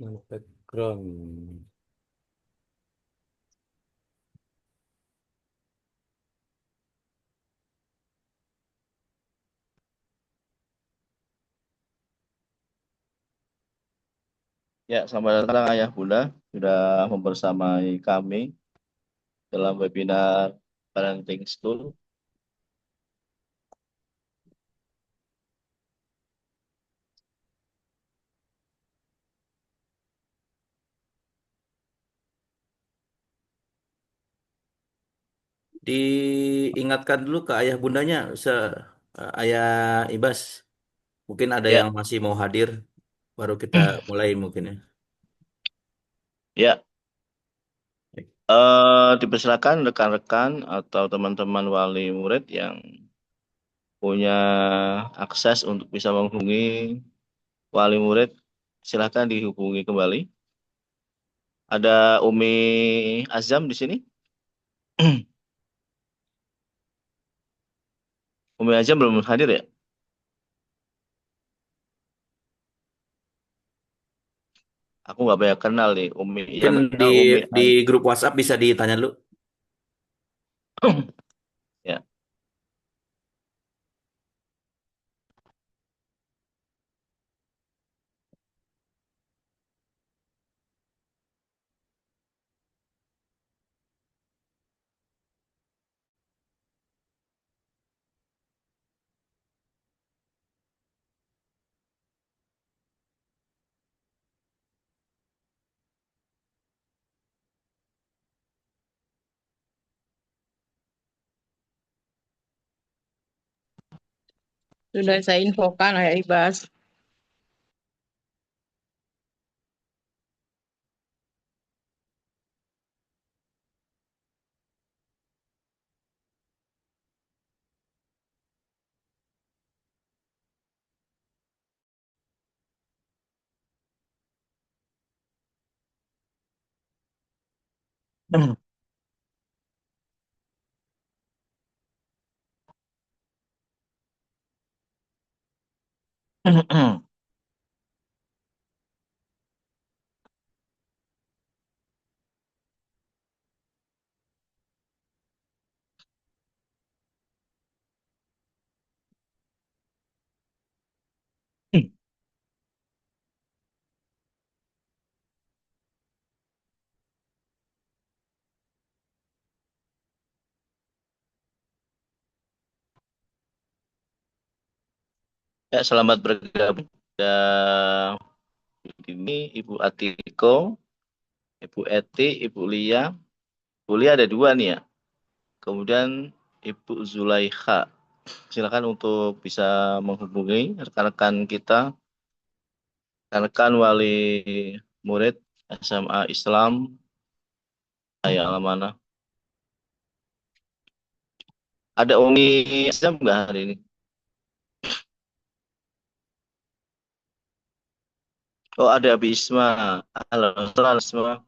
Background. Ya, selamat datang Ayah Bunda. Sudah membersamai kami dalam webinar Parenting School. Diingatkan dulu ke ayah bundanya, ayah Ibas. Mungkin ada Ya, yang masih mau hadir, baru kita mulai mungkin ya. ya. Dipersilakan rekan-rekan atau teman-teman wali murid yang punya akses untuk bisa menghubungi wali murid, silakan dihubungi kembali. Ada Umi Azam di sini. Umi Azam belum hadir ya? Aku nggak banyak kenal nih Umi. Mungkin Yang di kenal Umi di grup WhatsApp bisa ditanya dulu. Ya, Sudah saya infokan ya Ibas. ya, selamat bergabung. Dan ini Ibu Atiko, Ibu Eti, Ibu Lia. Ibu Lia ada dua nih ya. Kemudian Ibu Zulaikha. Silakan untuk bisa menghubungi rekan-rekan kita, rekan-rekan wali murid SMA Islam, Ayah Alamana. Ada Umi Azam nggak hari ini? Oh, ada Abi Isma. Halo, halo semua.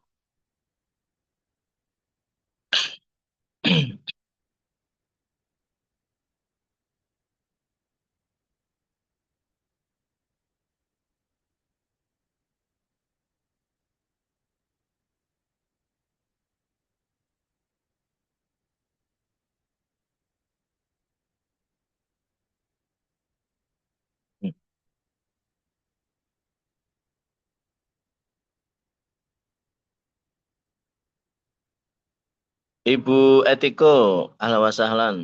Ibu Etiko, ahlan wa sahlan.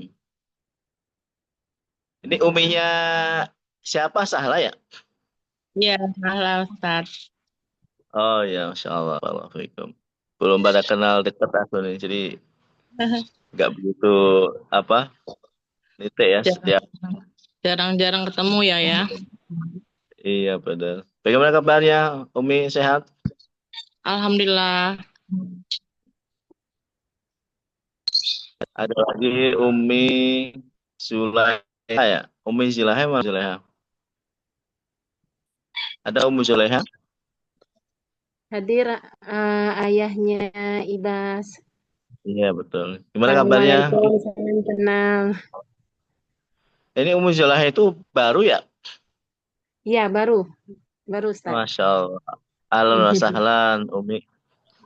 Ini uminya siapa? Sahla ya? Ya, halo Ustaz. Oh ya, Masya Allah. Waalaikumsalam. Belum pada kenal dekat aku nih, jadi nggak begitu apa, nitik ya Jarang- setiap. Jarang-jarang ketemu ya. Iya, benar. Bagaimana kabarnya, Umi sehat? Alhamdulillah. Ada lagi Umi Zulaiha ya? Umi Zulaiha mana Zulaiha? Ada Umi Zulaiha? Hadir ayahnya Ibas. Iya, betul. Gimana kabarnya? Assalamualaikum, salam kenal. Ini Umi Zulaiha itu baru ya? Iya, baru Ustaz. Masya Allah. Halo wa sahlan, Umi.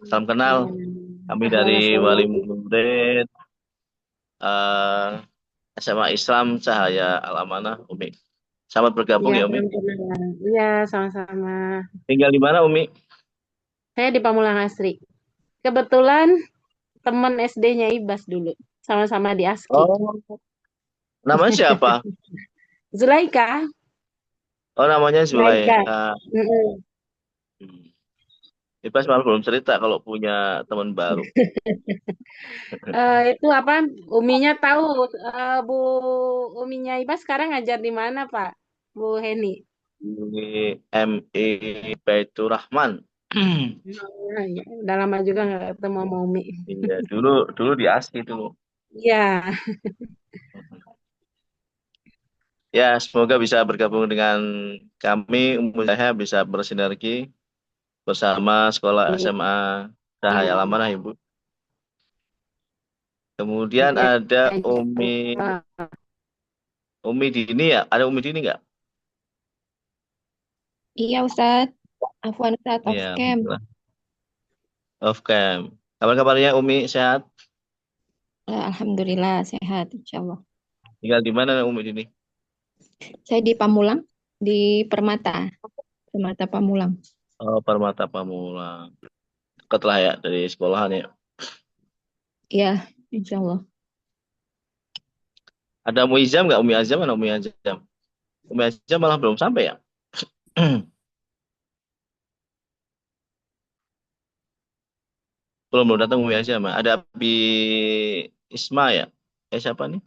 Salam kenal. Iya. Kami Halo dari Mas Wali Roni. Murid eh, SMA Islam Cahaya Al-Amanah, Umi. Selamat bergabung Iya, ya, Umi. salam kenal. Iya, sama-sama. Tinggal di mana, Umi? Saya di Pamulang Asri. Kebetulan teman SD-nya Ibas dulu. Sama-sama di ASKI. Oh, namanya siapa? Zulaika. Oh, namanya Zulaika. Zulaikha. Mm-mm. Hmm. Ibas malah belum cerita kalau punya teman baru. Itu apa? Uminya tahu. Bu Uminya Ibas sekarang ngajar di mana, Pak? Bu Heni. Ini MI Baitur Rahman. Nah, ya. Udah lama juga nggak ketemu sama Umi. Iya, dulu dulu di ASI dulu. Iya. Ya, semoga bisa bergabung dengan kami, saya bisa bersinergi bersama sekolah SMA Cahaya Iya. Amanah, Ibu. Kemudian Iya. ada Insya Allah. Umi Dini ya? Ada Umi Dini nggak? Iya Ustadz, Afwan Ustadz off Iya, cam. alhamdulillah. Off cam. Kabar-kabarnya Umi sehat? Alhamdulillah sehat insya Allah. Tinggal di mana Umi Dini? Saya di Pamulang, di Permata, Permata Pamulang. Oh, Permata Pamulang. Dekat lah ya dari sekolahan ya. Iya, insya Allah. Ada Umi Izam nggak? Umi Azam mana Umi Azam? Umi Azam malah belum sampai ya? Belum belum datang Umi Azam. Ada Abi Isma ya? Siapa nih?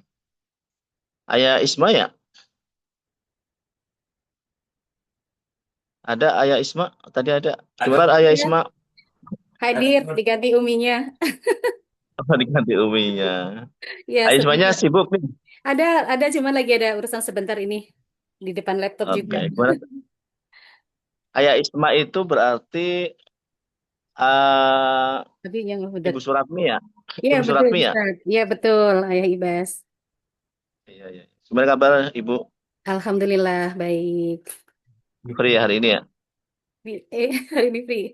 Ayah Isma ya? Ada Ayah Isma? Tadi ada. Gimana Ayah Iya, Isma? hadir diganti uminya. Apa diganti Uminya? Ya, Ayah Ismanya sebentar. sibuk nih. Ada cuman lagi ada urusan sebentar ini di depan laptop juga. Oke, gimana? Ayah Isma itu berarti eh Tapi yang udah, Ibu Suratmi ya? iya Ibu betul Suratmi ya? Ustaz. Iya betul, Ayah Ibas. Iya, iya. Gimana kabar Ibu? Alhamdulillah baik. Free ya hari ini ya? Hari ini free.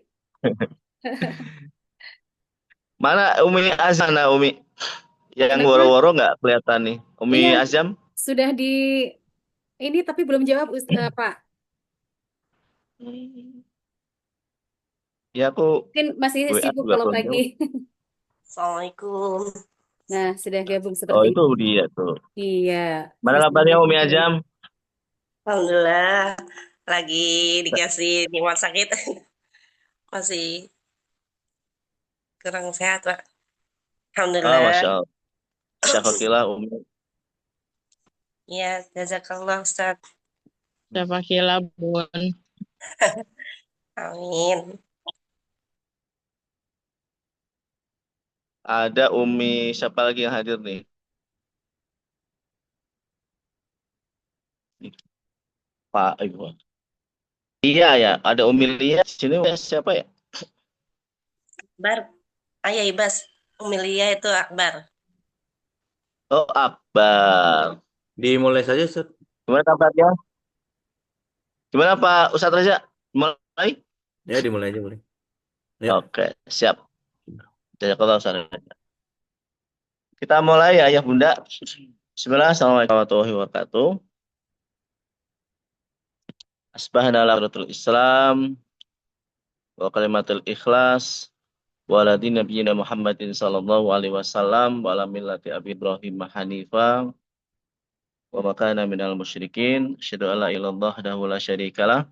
Mana Umi Azam, nah Umi? Yang Kenapa? woro-woro nggak kelihatan nih. Umi Iya, Azam? sudah di ini tapi belum jawab Pak. Ya aku Mungkin masih WA sibuk juga kalau belum pagi. jawab. Assalamualaikum. Nah, sudah gabung Oh seperti itu itu. dia tuh. Iya, Mana masih kabarnya Umi belajar. Azam? Alhamdulillah lagi dikasih nikmat sakit. Masih kurang sehat, Pak. Oh Alhamdulillah. Masya Allah. Syafakillah Umi. Ya, jazakallah Ustaz. Siapa kira Bun? Amin. Ada Umi siapa lagi yang hadir nih? Pak Ibu. Iya ya, ada Umi Lia di sini siapa ya? Akbar. Ayah Ibas. Umilia itu Akbar. Oh Akbar. Dimulai saja, Ustaz. Gimana kabarnya? Gimana Pak Ustadz Reza? Mulai? Ya, dimulai aja boleh. Ya. Oke, siap. Jazakallah Ustadz Reza. Kita mulai ya, ayah bunda. Bismillah, assalamualaikum warahmatullahi wabarakatuh. Asbahana ala ratul Islam wa kalimatul ikhlas wa ala din nabiyina Muhammadin sallallahu alaihi wasallam wa ala millati Abi Ibrahim Hanifa wa makana minal musyrikin. Asyhadu an la ilaha illallah wahdahu la syarikalah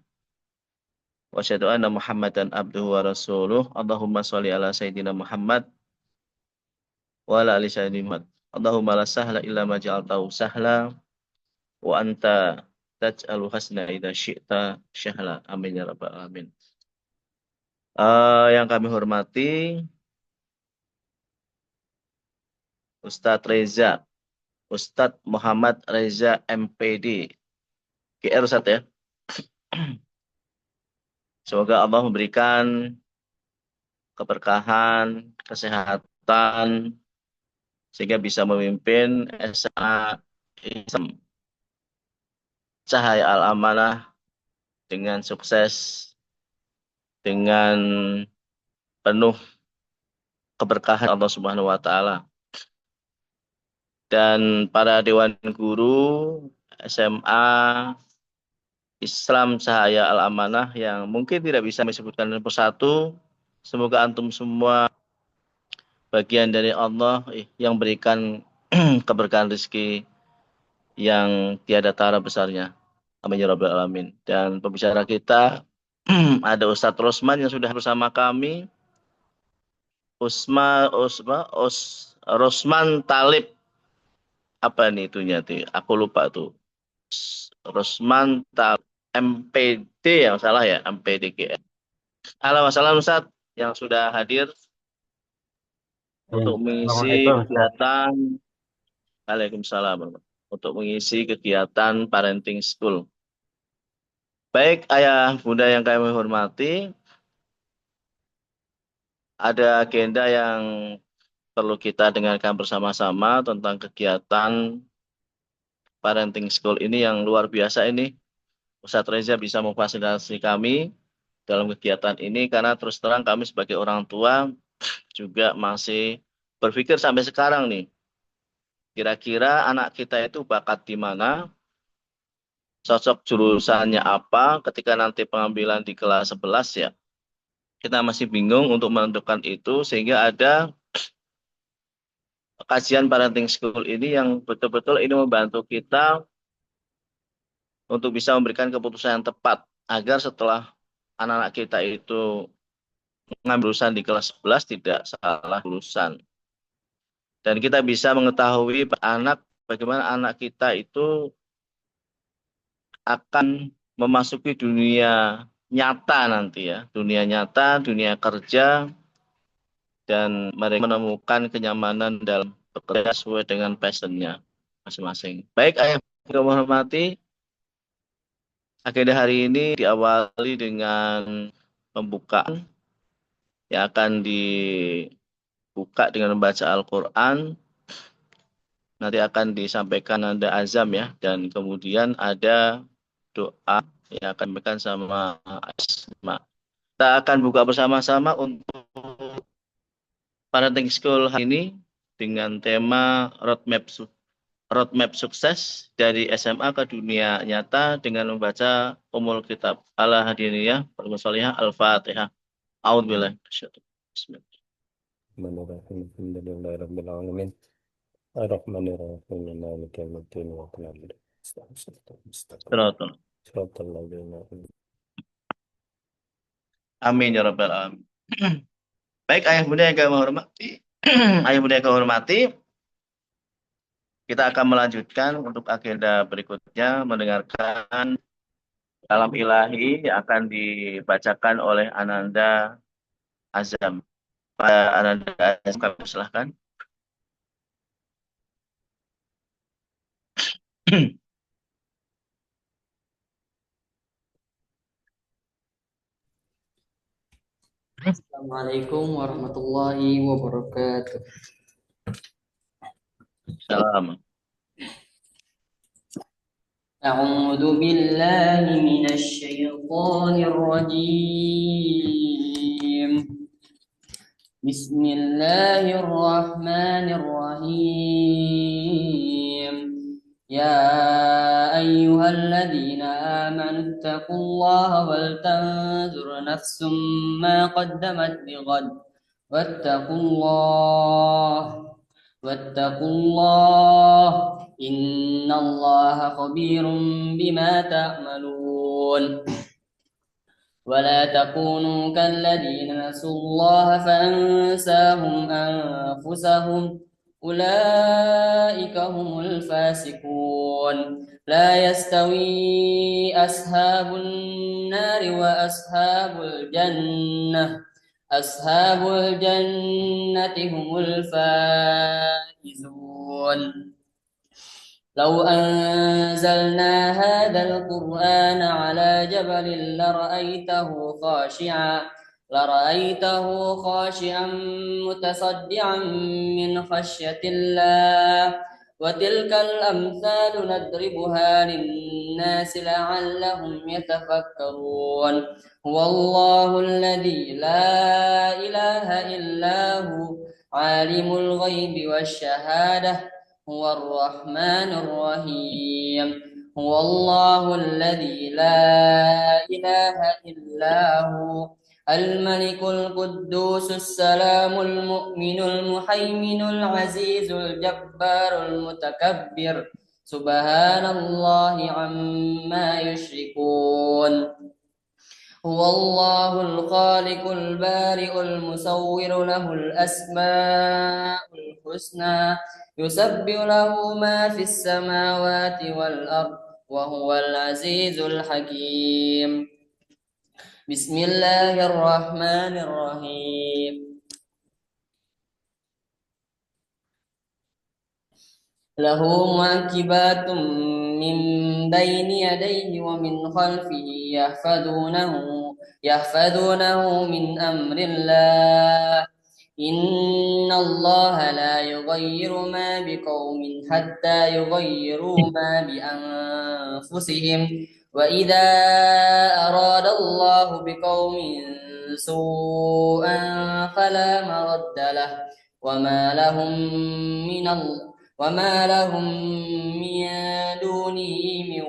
wa asyhadu anna Muhammadan abduhu wa rasuluh. Allahumma sholli ala sayyidina Muhammad wa ala ali sayyidina Muhammad. Allahumma la sahla illa ma ja'altahu sahla wa anta taj'alu hasna idza syi'ta syahla. Amin ya rabbal alamin. Yang kami hormati Ustadz Reza, Ustadz Muhammad Reza MPD, GR Ustadz ya. Semoga Allah memberikan keberkahan, kesehatan, sehingga bisa memimpin SMA Islam Cahaya Al-Amanah dengan sukses dengan penuh keberkahan Allah Subhanahu wa taala. Dan para dewan guru SMA Islam Cahaya Al-Amanah yang mungkin tidak bisa disebutkan persatu, semoga antum semua bagian dari Allah yang berikan keberkahan rezeki yang tiada tara besarnya. Amin ya rabbal alamin. Dan pembicara kita ada Ustadz Rosman yang sudah bersama kami. Rosman Talib. Apa nih itunya tuh? Aku lupa tuh. Rosman Talib MPD yang salah ya, MPDGM. Halo, wassalamualaikum Ustadz yang sudah hadir Ya, untuk mengisi Assalamualaikum, Ustaz. kegiatan. Waalaikumsalam. Untuk mengisi kegiatan parenting school. Baik, ayah bunda yang kami hormati, ada agenda yang perlu kita dengarkan bersama-sama tentang kegiatan parenting school ini yang luar biasa ini. Ustadz Reza bisa memfasilitasi kami dalam kegiatan ini karena terus terang kami sebagai orang tua juga masih berpikir sampai sekarang nih, kira-kira anak kita itu bakat di mana, cocok jurusannya apa ketika nanti pengambilan di kelas 11 ya. Kita masih bingung untuk menentukan itu sehingga ada kajian parenting school ini yang betul-betul ini membantu kita untuk bisa memberikan keputusan yang tepat agar setelah anak-anak kita itu mengambil jurusan di kelas 11 tidak salah jurusan. Dan kita bisa mengetahui bagaimana anak kita itu akan memasuki dunia nyata nanti ya, dunia nyata, dunia kerja, dan mereka menemukan kenyamanan dalam bekerja sesuai dengan passionnya masing-masing. Baik, ayah yang menghormati, agenda hari ini diawali dengan pembukaan yang akan dibuka dengan membaca Al-Quran. Nanti akan disampaikan ada azam ya, dan kemudian ada doa yang akan disampaikan sama Asma. Kita akan buka bersama-sama untuk parenting school hari ini dengan tema roadmap sukses dari SMA ke dunia nyata dengan membaca Ummul Kitab ala Hadiniyah Al-Musalihah Al-Fatihah. A'udzubillahi minasyaitonir rajim. Bismillahirrahmanirrahim. Alhamdulillahirabbil alamin. Ar-Rahmanir-Rahim. Maliki yaumiddin. Wa na'budu wa nasta'in. Siratal. Shiratal ladzina an'amta Amin ya rabbal alamin. Baik, ayah bunda yang kami hormati, ayah bunda yang kami hormati, kita akan melanjutkan untuk agenda berikutnya mendengarkan kalam ilahi yang akan dibacakan oleh Ananda Azam. Pak Ananda Azam, kami silahkan. Assalamualaikum warahmatullahi wabarakatuh. Salam. أعوذ بالله من الشيطان الرجيم. بسم الله الرحمن الرحيم. يا أيها الذين آمنوا اتقوا الله ولتنظر نفس ما قدمت لغد واتقوا الله إن الله خبير بما تعملون. ولا تكونوا كالذين نسوا الله فأنساهم أنفسهم أولئك هم الفاسقون. لا يستوي أصحاب النار وأصحاب الجنة هم الفائزون. لو أنزلنا هذا القرآن على جبل لرأيته خاشعا متصدعا من خشية الله. وتلك الأمثال نضربها للناس لعلهم يتفكرون هو الله الذي لا إله إلا هو عالم الغيب والشهادة هو الرحمن الرحيم هو الله الذي لا إله إلا هو الملك القدوس السلام المؤمن المهيمن العزيز الجبار المتكبر سبحان الله عما يشركون هو الله الخالق البارئ المصور له الأسماء الحسنى يسبح له ما في السماوات والأرض وهو العزيز الحكيم بسم الله الرحمن الرحيم له معقبات من بين يديه ومن خلفه يحفظونه من أمر الله إن الله لا يغير ما بقوم حتى يغيروا ما بأنفسهم وإذا أراد الله بقوم سوءا فلا مرد له وما لهم من دونه من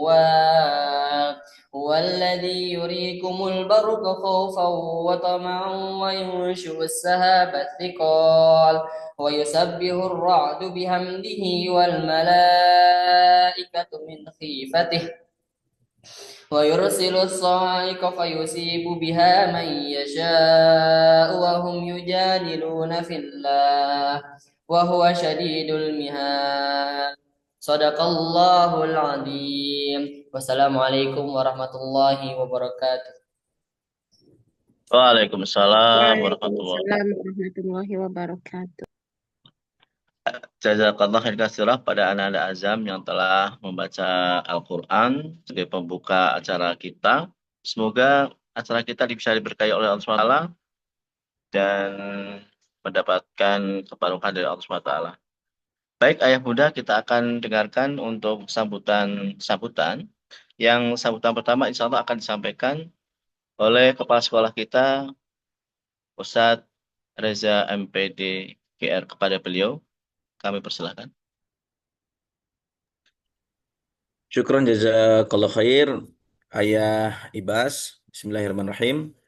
واق هو الذي يريكم البرق خوفا وطمعا وينشئ السحاب الثقال ويسبح الرعد بحمده والملائكة من خيفته ويرسل الصاعقة فيصيب بها من يشاء وهم يجادلون في الله وهو شديد المحال صدق الله العظيم والسلام عليكم ورحمة الله وبركاته Waalaikumsalam warahmatullahi Waalaikumsalam warahmatullahi wabarakatuh. Jazakallah khair katsirah pada anak-anak Azam yang telah membaca Al-Quran sebagai pembuka acara kita. Semoga acara kita bisa diberkahi oleh Allah SWT dan mendapatkan keberkahan dari Allah SWT. Baik ayah bunda, kita akan dengarkan untuk sambutan. Yang sambutan pertama insya Allah akan disampaikan oleh kepala sekolah kita, Ustadz Reza MPD GR. Kepada beliau kami persilahkan. Syukron jazakallah khair Ayah Ibas. Bismillahirrahmanirrahim.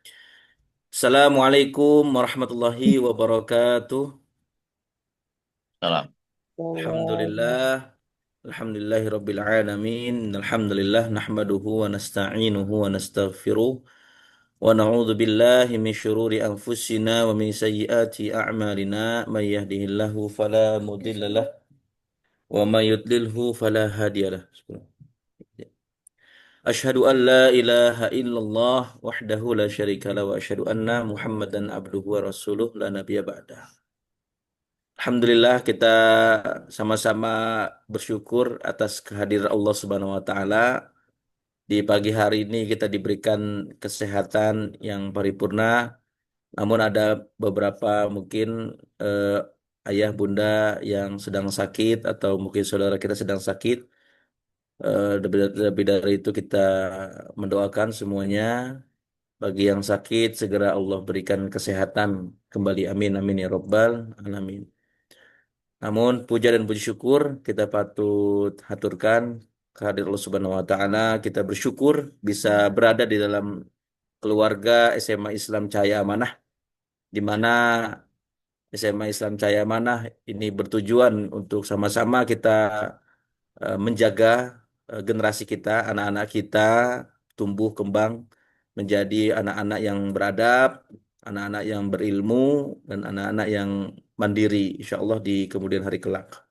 Assalamualaikum warahmatullahi wabarakatuh. Salam. Alhamdulillah. Alhamdulillahi rabbil alamin. Alhamdulillah nahmaduhu wa nasta'inuhu wa nastaghfiruh. Wa na'udzu billahi min syururi anfusina wa min sayyiati a'malina. May yahdihillahu fala mudhillalah wa may yudlilhu fala hadiyalah. Asyhadu an la ilaha illallah wahdahu la syarika la wa asyhadu anna Muhammadan abduhu wa rasuluh la nabiyya ba'dah. Alhamdulillah kita sama-sama bersyukur atas kehadiran Allah Subhanahu wa taala. Di pagi hari ini kita diberikan kesehatan yang paripurna. Namun ada beberapa mungkin ayah bunda yang sedang sakit atau mungkin saudara kita sedang sakit. Lebih dari itu kita mendoakan semuanya bagi yang sakit segera Allah berikan kesehatan kembali, amin amin ya robbal alamin. Namun puja dan puji syukur kita patut haturkan kehadirat Allah Subhanahu wa taala. Kita bersyukur bisa berada di dalam keluarga SMA Islam Cahaya Amanah, di mana SMA Islam Cahaya Amanah ini bertujuan untuk sama-sama kita menjaga generasi kita, anak-anak kita tumbuh kembang menjadi anak-anak yang beradab, anak-anak yang berilmu, dan anak-anak yang mandiri, insya Allah di kemudian hari kelak.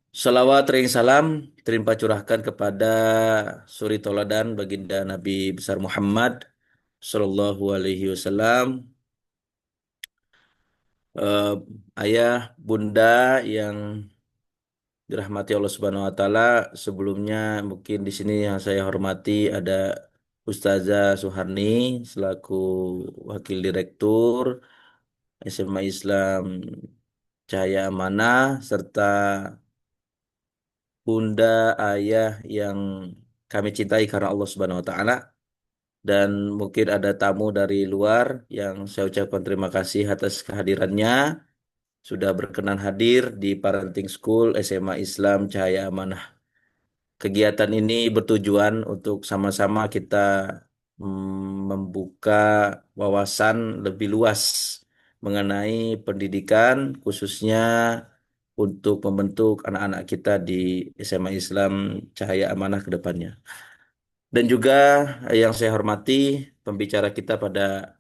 Salawat ring salam terlimpah curahkan kepada suri toladan baginda Nabi besar Muhammad Sallallahu Alaihi Wasallam, ayah bunda yang dirahmati Allah Subhanahu wa taala. Sebelumnya mungkin di sini yang saya hormati ada Ustazah Suharni selaku Wakil Direktur SMA Islam Cahaya Amanah serta bunda, ayah yang kami cintai karena Allah Subhanahu wa taala, dan mungkin ada tamu dari luar yang saya ucapkan terima kasih atas kehadirannya, sudah berkenan hadir di Parenting School SMA Islam Cahaya Amanah. Kegiatan ini bertujuan untuk sama-sama kita membuka wawasan lebih luas mengenai pendidikan, khususnya untuk membentuk anak-anak kita di SMA Islam Cahaya Amanah ke depannya. Dan juga yang saya hormati pembicara kita pada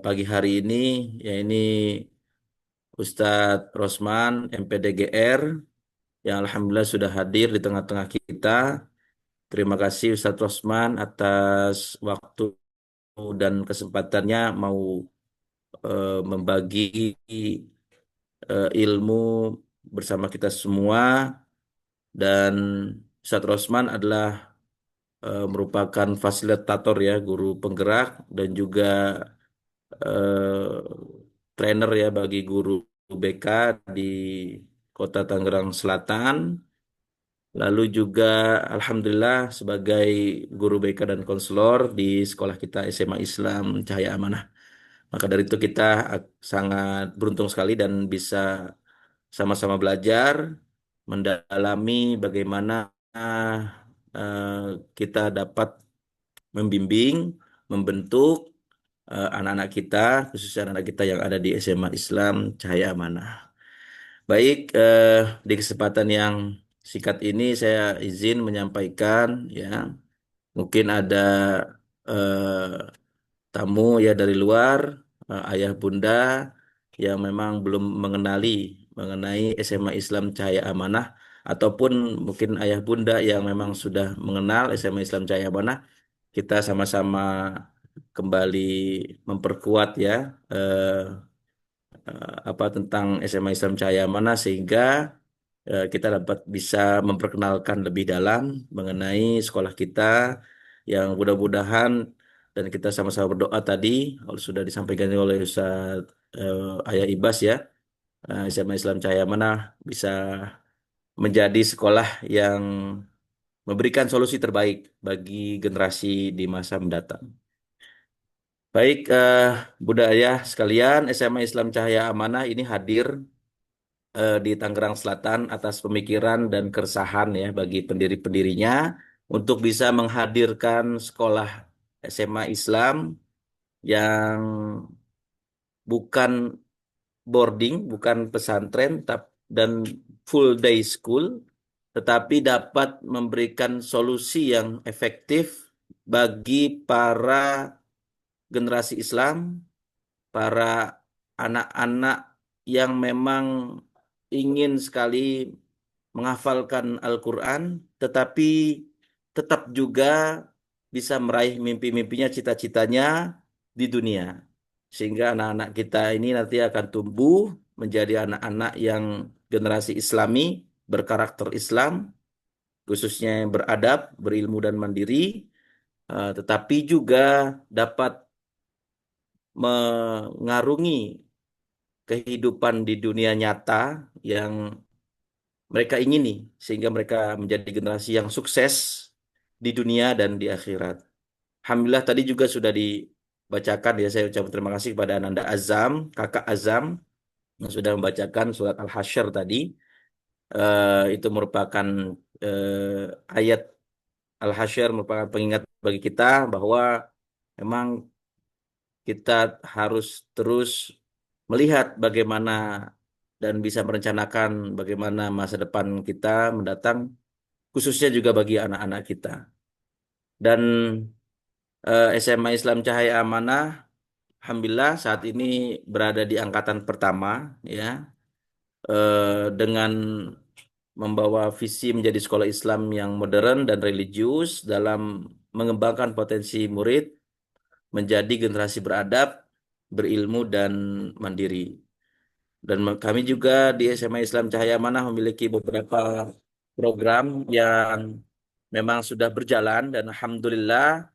pagi hari ini, yaitu Ustadz Rosman MPDGR, yang alhamdulillah sudah hadir di tengah-tengah kita. Terima kasih Ustadz Rosman atas waktu dan kesempatannya mau membagi ilmu bersama kita semua. Dan Ustadz Rosman adalah merupakan fasilitator ya, guru penggerak dan juga trainer ya bagi guru BK di Kota Tangerang Selatan. Lalu juga alhamdulillah sebagai guru BK dan konselor di sekolah kita SMA Islam Cahaya Amanah. Maka dari itu kita sangat beruntung sekali dan bisa sama-sama belajar, mendalami bagaimana kita dapat membimbing, membentuk anak-anak kita, khususnya anak-anak kita yang ada di SMA Islam Cahaya Amanah. Baik, di kesempatan yang singkat ini saya izin menyampaikan ya, mungkin ada tamu ya dari luar, ayah bunda yang memang belum mengenali mengenai SMA Islam Cahaya Amanah, ataupun mungkin ayah bunda yang memang sudah mengenal SMA Islam Cahaya Amanah, kita sama-sama kembali memperkuat ya apa tentang SMA Islam Cahaya Amanah, sehingga kita dapat bisa memperkenalkan lebih dalam mengenai sekolah kita yang mudah-mudahan, dan kita sama-sama berdoa tadi kalau sudah disampaikan oleh Ustaz Ayah Ibas ya, SMA Islam Cahaya Amanah bisa menjadi sekolah yang memberikan solusi terbaik bagi generasi di masa mendatang. Baik, Bunda Ayah sekalian, SMA Islam Cahaya Amanah ini hadir di Tangerang Selatan atas pemikiran dan keresahan ya bagi pendiri-pendirinya untuk bisa menghadirkan sekolah SMA Islam yang bukan boarding, bukan pesantren, dan full day school, tetapi dapat memberikan solusi yang efektif bagi para generasi Islam, para anak-anak yang memang ingin sekali menghafalkan Al-Quran, tetapi tetap juga bisa meraih mimpi-mimpinya, cita-citanya di dunia. Sehingga anak-anak kita ini nanti akan tumbuh menjadi anak-anak yang generasi Islami, berkarakter Islam, khususnya yang beradab, berilmu dan mandiri, tetapi juga dapat mengarungi kehidupan di dunia nyata yang mereka ingini, sehingga mereka menjadi generasi yang sukses di dunia dan di akhirat. Alhamdulillah tadi juga sudah dibacakan ya, saya ucapkan terima kasih kepada Ananda Azam, kakak Azam, yang sudah membacakan surat Al-Hasyr tadi. Itu merupakan ayat Al-Hasyr merupakan pengingat bagi kita bahwa memang kita harus terus melihat bagaimana dan bisa merencanakan bagaimana masa depan kita mendatang, khususnya juga bagi anak-anak kita. Dan SMA Islam Cahaya Amanah, alhamdulillah saat ini berada di angkatan pertama ya, dengan membawa visi menjadi sekolah Islam yang modern dan religius dalam mengembangkan potensi murid menjadi generasi beradab, berilmu dan mandiri. Dan kami juga di SMA Islam Cahaya Amanah memiliki beberapa program yang memang sudah berjalan, dan alhamdulillah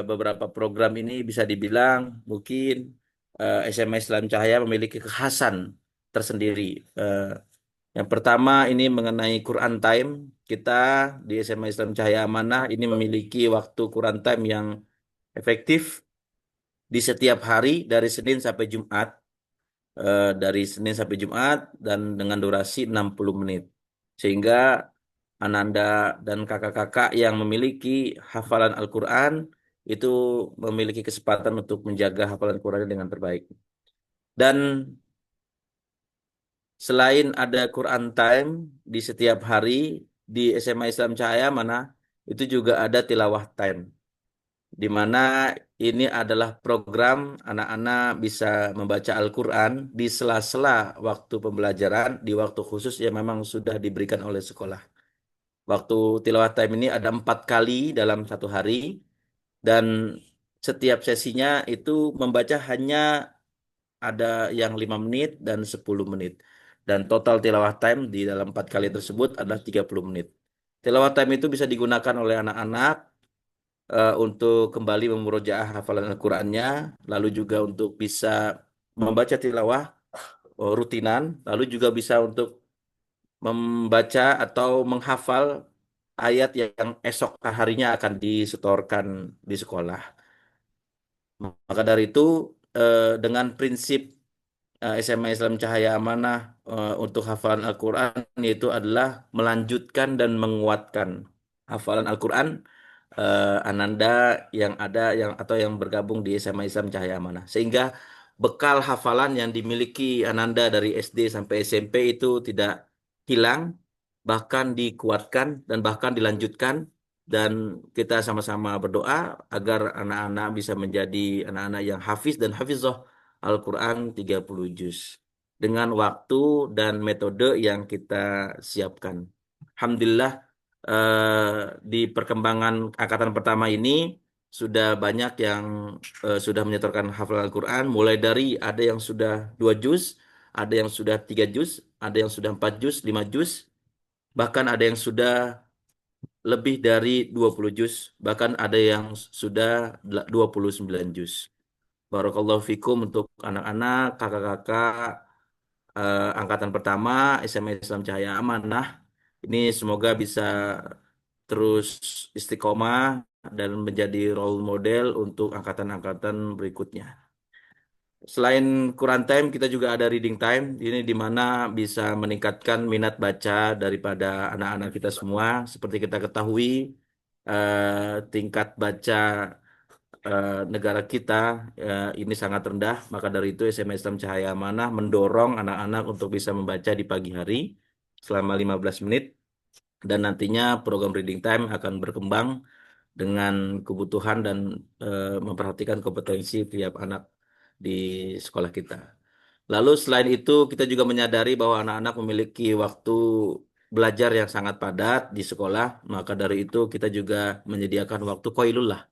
beberapa program ini bisa dibilang mungkin SMA Islam Cahaya memiliki kekhasan tersendiri. Yang pertama ini mengenai Quran Time. Kita di SMA Islam Cahaya Amanah ini memiliki waktu Quran Time yang efektif di setiap hari dari Senin sampai Jumat. Dari Senin sampai Jumat dan dengan durasi 60 menit. Sehingga Ananda dan kakak-kakak yang memiliki hafalan Al-Quran itu memiliki kesempatan untuk menjaga hafalan Quran dengan terbaik. Dan selain ada Quran Time di setiap hari di SMA Islam Cahaya Amanah, itu juga ada Tilawah Time, di mana ini adalah program anak-anak bisa membaca Al-Quran di sela-sela waktu pembelajaran, di waktu khusus yang memang sudah diberikan oleh sekolah. Waktu tilawah time ini ada 4 kali dalam satu hari, dan setiap sesinya itu membaca hanya ada yang 5 menit dan 10 menit. Dan total tilawah time di dalam 4 kali tersebut adalah 30 menit. Tilawah time itu bisa digunakan oleh anak-anak untuk kembali memurojaah hafalan Al-Qur'annya, lalu juga untuk bisa membaca tilawah rutinan, lalu juga bisa untuk membaca atau menghafal ayat yang esok harinya akan disetorkan di sekolah. Maka dari itu, dengan prinsip SMA Islam Cahaya Amanah untuk hafalan Al-Quran, yaitu adalah melanjutkan dan menguatkan hafalan Al-Quran Ananda yang ada atau yang bergabung di SMA Islam Cahaya Amanah, sehingga bekal hafalan yang dimiliki Ananda dari SD sampai SMP itu tidak hilang, bahkan dikuatkan dan bahkan dilanjutkan. Dan kita sama-sama berdoa agar anak-anak bisa menjadi anak-anak yang hafiz dan hafizah Al-Quran 30 juz dengan waktu dan metode yang kita siapkan. Alhamdulillah, di perkembangan angkatan pertama ini sudah banyak yang sudah menyetorkan hafalan Al-Quran, mulai dari ada yang sudah 2 juz, ada yang sudah 3 juz, ada yang sudah 4 juz, 5 juz, bahkan ada yang sudah lebih dari 20 juz, bahkan ada yang sudah 29 juz. Barakallahu fikum untuk anak-anak, kakak-kakak angkatan pertama SMA Islam Cahaya Amanah. Ini semoga bisa terus istiqomah dan menjadi role model untuk angkatan-angkatan berikutnya. Selain Quran Time, kita juga ada Reading Time. Ini di mana bisa meningkatkan minat baca daripada anak-anak kita semua. Seperti kita ketahui, tingkat baca negara kita ini sangat rendah. Maka dari itu SMA Islam Cahaya Amanah mendorong anak-anak untuk bisa membaca di pagi hari selama 15 menit. Dan nantinya program Reading Time akan berkembang dengan kebutuhan dan memperhatikan kompetensi tiap anak di sekolah kita. Lalu selain itu kita juga menyadari bahwa anak-anak memiliki waktu belajar yang sangat padat di sekolah. Maka dari itu kita juga menyediakan waktu qailullah,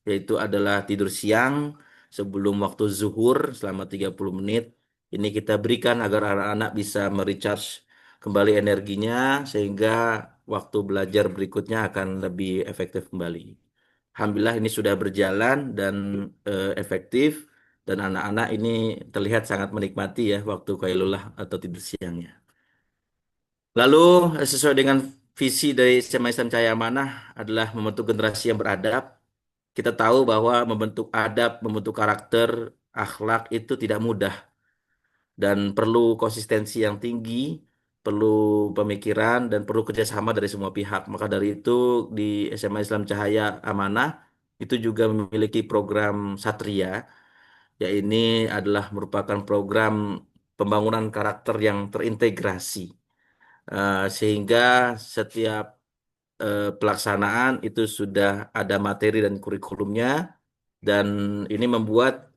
yaitu adalah tidur siang sebelum waktu zuhur selama 30 menit. Ini kita berikan agar anak-anak bisa merecharge kembali energinya sehingga waktu belajar berikutnya akan lebih efektif kembali. Alhamdulillah ini sudah berjalan dan efektif, dan anak-anak ini terlihat sangat menikmati ya waktu qailullah atau tidur siangnya. Lalu sesuai dengan visi dari SMA Islam Cahaya Amanah adalah membentuk generasi yang beradab. Kita tahu bahwa membentuk adab, membentuk karakter, akhlak itu tidak mudah dan perlu konsistensi yang tinggi, perlu pemikiran dan perlu kerjasama dari semua pihak. Maka dari itu di SMA Islam Cahaya Amanah itu juga memiliki program Satria, ya ini adalah merupakan program pembangunan karakter yang terintegrasi. Sehingga setiap pelaksanaan itu sudah ada materi dan kurikulumnya, dan ini membuat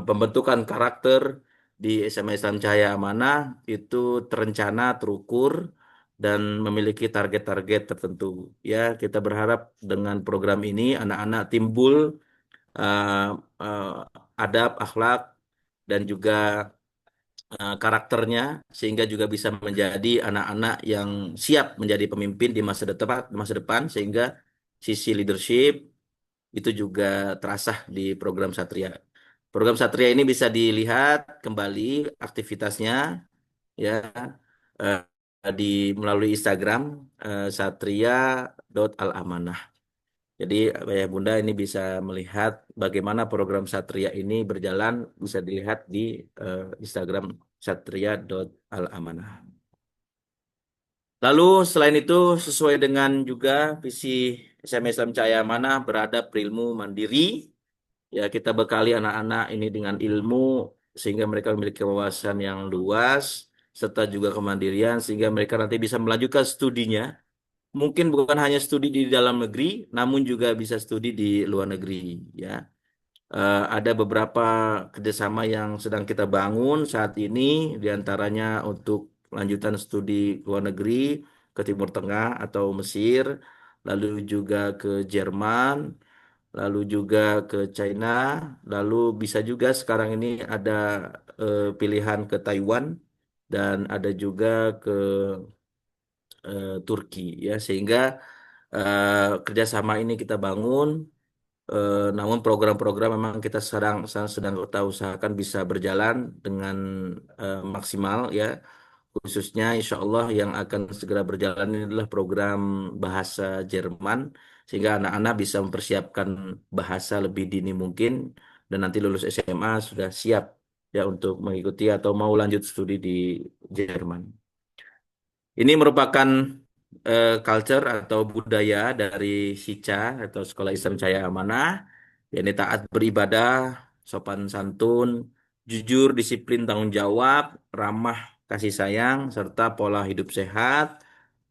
pembentukan karakter di SMA Islam Cahaya Amanah itu terencana, terukur, dan memiliki target-target tertentu. Ya, kita berharap dengan program ini anak-anak timbul uh, uh, adab, akhlak, dan juga karakternya, sehingga juga bisa menjadi anak-anak yang siap menjadi pemimpin di masa depan, sehingga sisi leadership itu juga terasah di program Satria. Program Satria ini bisa dilihat kembali aktivitasnya ya eh, di melalui Instagram satria.alamanah. Jadi Ayah Bunda ini bisa melihat bagaimana program Satria ini berjalan, bisa dilihat di Instagram satria.alamanah. Lalu selain itu sesuai dengan juga visi SMA Islam Cahaya Amanah beradab, berilmu, mandiri, ya kita bekali anak-anak ini dengan ilmu sehingga mereka memiliki wawasan yang luas serta juga kemandirian sehingga mereka nanti bisa melanjutkan studinya. Mungkin bukan hanya studi di dalam negeri, namun juga bisa studi di luar negeri, ya. Ada beberapa kerjasama yang sedang kita bangun saat ini, diantaranya untuk lanjutan studi luar negeri ke Timur Tengah atau Mesir, lalu juga ke Jerman, lalu juga ke China, lalu bisa juga sekarang ini ada pilihan ke Taiwan dan ada juga ke Turki, ya, sehingga kerjasama ini kita bangun. Namun program-program memang kita sedang kita usahakan bisa berjalan dengan maksimal, ya. Khususnya insya Allah yang akan segera berjalan ini adalah program bahasa Jerman sehingga anak-anak bisa mempersiapkan bahasa lebih dini mungkin dan nanti lulus SMA sudah siap ya untuk mengikuti atau mau lanjut studi di Jerman. Ini merupakan culture atau budaya dari SICA atau Sekolah Islam Cahaya Amanah, yakni taat beribadah, sopan santun, jujur, disiplin, tanggung jawab, ramah, kasih sayang, serta pola hidup sehat,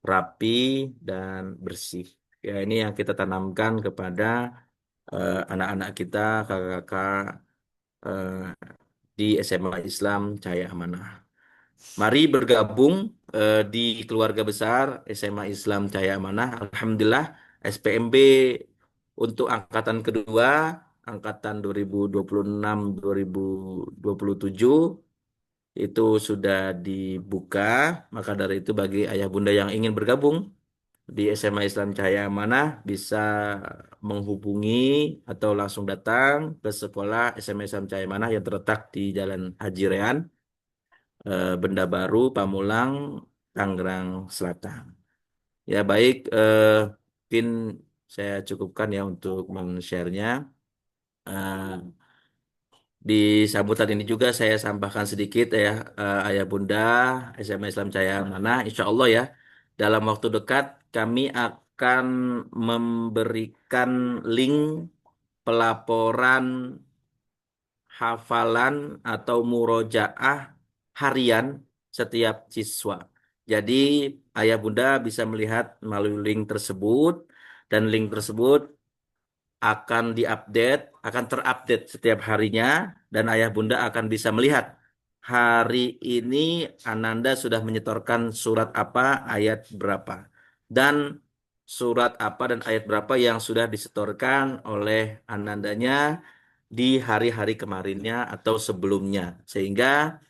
rapi, dan bersih. Ya, ini yang kita tanamkan kepada anak-anak kita, kakak-kakak eh, di SMA Islam Cahaya Amanah. Mari bergabung di keluarga besar SMA Islam Cahaya Amanah. Alhamdulillah SPMB untuk angkatan kedua, angkatan 2026-2027 itu sudah dibuka. Maka dari itu bagi ayah bunda yang ingin bergabung di SMA Islam Cahaya Amanah bisa menghubungi atau langsung datang ke sekolah SMA Islam Cahaya Amanah yang terletak di Jalan Haji Rean, Benda Baru, Pamulang, Tangerang Selatan. Ya baik, mungkin saya cukupkan ya untuk men-share-nya. Eh, di sambutan ini juga saya sampaikan sedikit ya, Ayah Bunda SMA Islam Cahaya Amanah, insya Allah ya, dalam waktu dekat kami akan memberikan link pelaporan hafalan atau murojaah harian setiap siswa. Jadi ayah bunda bisa melihat melalui link tersebut dan link tersebut akan diupdate, akan terupdate setiap harinya dan ayah bunda akan bisa melihat hari ini Ananda sudah menyetorkan surat apa, ayat berapa. Dan surat apa dan ayat berapa yang sudah disetorkan oleh Anandanya di hari-hari kemarinnya atau sebelumnya. Sehingga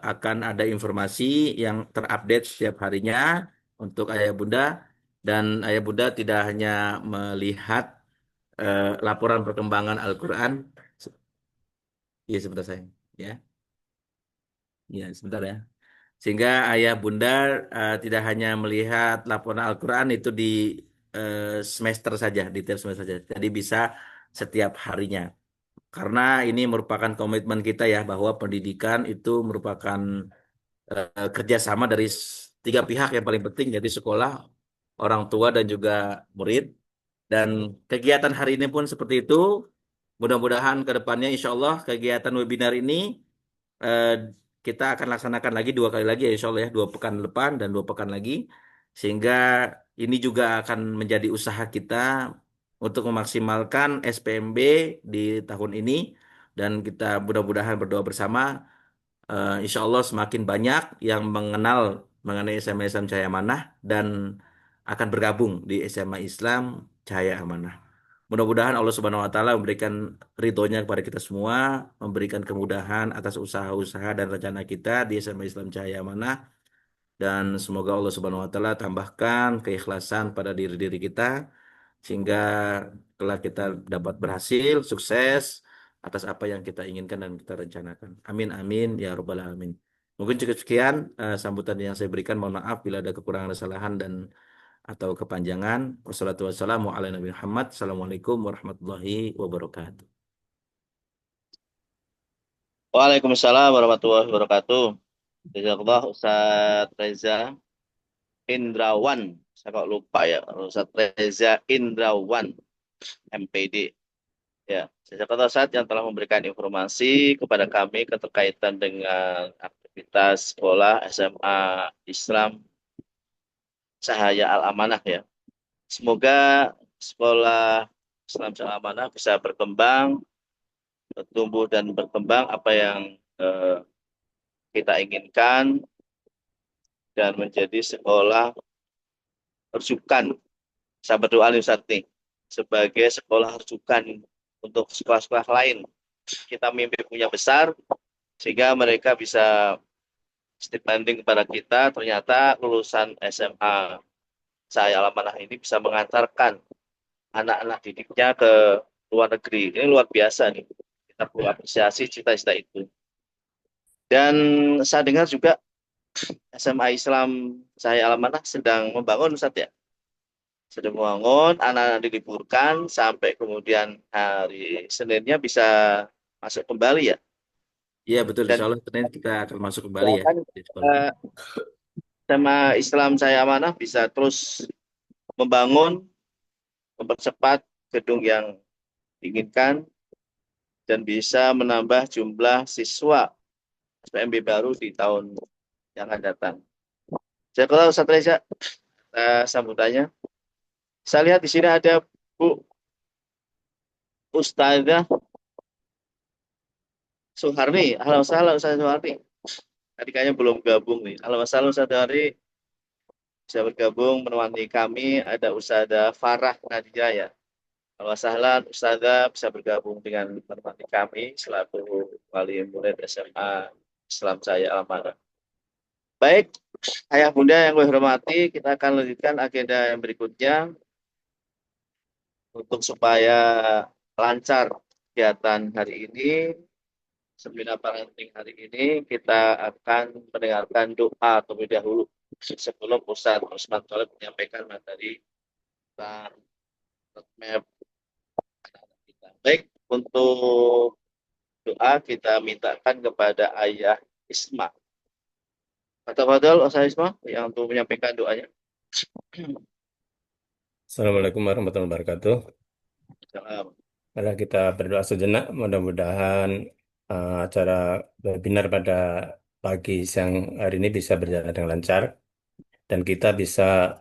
akan ada informasi yang terupdate setiap harinya untuk ayah bunda dan ayah bunda tidak hanya melihat laporan perkembangan Al-Quran. Iya sebentar saya, ya, ya sebentar ya. Sehingga ayah bunda tidak hanya melihat laporan Al-Quran itu di semester saja, di tiap semester saja. Jadi bisa setiap harinya. Karena ini merupakan komitmen kita ya bahwa pendidikan itu merupakan kerjasama dari tiga pihak yang paling penting, yaitu sekolah, orang tua, dan juga murid. Dan kegiatan hari ini pun seperti itu. Mudah-mudahan ke depannya insya Allah kegiatan webinar ini eh, kita akan laksanakan lagi 2 kali lagi ya insya Allah ya, 2 pekan depan dan 2 pekan lagi. Sehingga ini juga akan menjadi usaha kita untuk memaksimalkan SPMB di tahun ini. Dan kita mudah-mudahan berdoa bersama insya Allah semakin banyak yang mengenal mengenai SMA Islam Cahaya Amanah dan akan bergabung di SMA Islam Cahaya Amanah. Mudah-mudahan Allah Subhanahu wa taala memberikan ridhonya kepada kita semua, memberikan kemudahan atas usaha-usaha dan rencana kita di SMA Islam Cahaya Amanah dan semoga Allah Subhanahu wa taala tambahkan keikhlasan pada diri-diri kita sehingga kelak kita dapat berhasil, sukses atas apa yang kita inginkan dan kita rencanakan. Amin amin ya robbal alamin. Mungkin cukup sekian sambutan yang saya berikan. Mohon maaf bila ada kekurangan kesalahan dan atau kepanjangan. Wassalamualaikum warahmatullahi wabarakatuh. Assalamualaikum warahmatullahi wabarakatuh. Waalaikumsalam warahmatullahi wabarakatuh. Jazakallah Ustaz Reza Indrawan. Saya kok lupa ya, Ustaz Reza Indrawan, MPD. Ya, jazakallah Ustaz yang telah memberikan informasi kepada kami keterkaitan dengan aktivitas sekolah SMA Islam Cahaya Al-Amanah ya. Semoga sekolah Islam Cahaya Al-Amanah bisa berkembang, bertumbuh dan berkembang apa yang kita inginkan dan menjadi sekolah rujukan. Saya berdoa nih Ustaz nih, sebagai sekolah rujukan untuk sekolah-sekolah lain. Kita mimpi punya besar, sehingga mereka bisa stipending kepada kita. Ternyata lulusan SMA Cahaya Al-Amanah ini bisa mengantarkan anak-anak didiknya ke luar negeri. Ini luar biasa nih. Kita perlu apresiasi cita-cita itu. Dan saya dengar juga SMA Islam Cahaya Al-Amanah sedang membangun Ustaz ya. Sedang membangun, anak-anak diliburkan sampai kemudian hari Seninnya bisa masuk kembali ya. Iya betul, Dan insya Allah Senin kita akan masuk kembali ya doakan di sekolah. sama Islam Cahaya Amanah bisa terus membangun, mempercepat gedung yang diinginkan dan bisa menambah jumlah siswa SPMB baru di tahun yang akan datang. Saya kalau Ustaz Reza sambutannya. Saya lihat di sini ada Bu Ustazah Suharni. Halo, salam Ustazah Suharni. Tadi kayaknya belum gabung nih. Halo, salam Ustazah Suharni. Bisa bergabung menemani kami. Ada Ustazah Farah Nadia ya. Halo, salam Ustazah bisa bergabung dengan menemani kami selaku wali murid SMA Islam Cahaya Al-Amanah. Baik, ayah bunda yang gue hormati, kita akan lanjutkan agenda yang berikutnya. Untuk supaya lancar kegiatan hari ini, seminar parenting hari ini, kita akan mendengarkan doa terlebih dahulu sebelum Ustaz Usman Tolib menyampaikan materi tentang roadmap anak-anak kita. Baik, untuk doa kita mintakan kepada Ayah Isma. Kata Fadal, Ustaz Isma yang untuk menyampaikan doanya. Assalamualaikum warahmatullahi wabarakatuh. Salam. Mari kita berdoa sejenak. Mudah-mudahan acara webinar pada pagi siang hari ini bisa berjalan dengan lancar dan kita bisa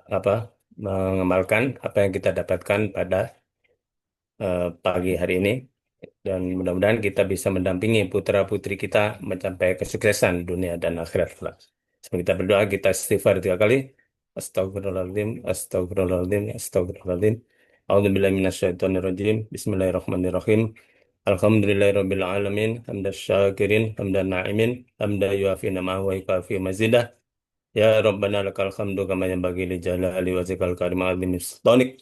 mengamalkan apa yang kita dapatkan pada pagi hari ini dan mudah-mudahan kita bisa mendampingi putra-putri kita mencapai kesuksesan dunia dan akhirat. Sebelum kita berdoa, kita istighfar 3 kali. Astagfirullahaladzim, astagfirullahaladzim, astagfirullahaladzim. A'udzubillahi minasyaitonirrajim. Bismillahirrahmanirrahim. Alhamdulillahirabbil alamin, hamdan syakirin, hamdan na'imin, hamdan yuafi ni'amahu wa yukafi mazidah. Ya Rabbana lakal hamdu kama yanbaghi li jalali wajhikal karim azimi sultanik.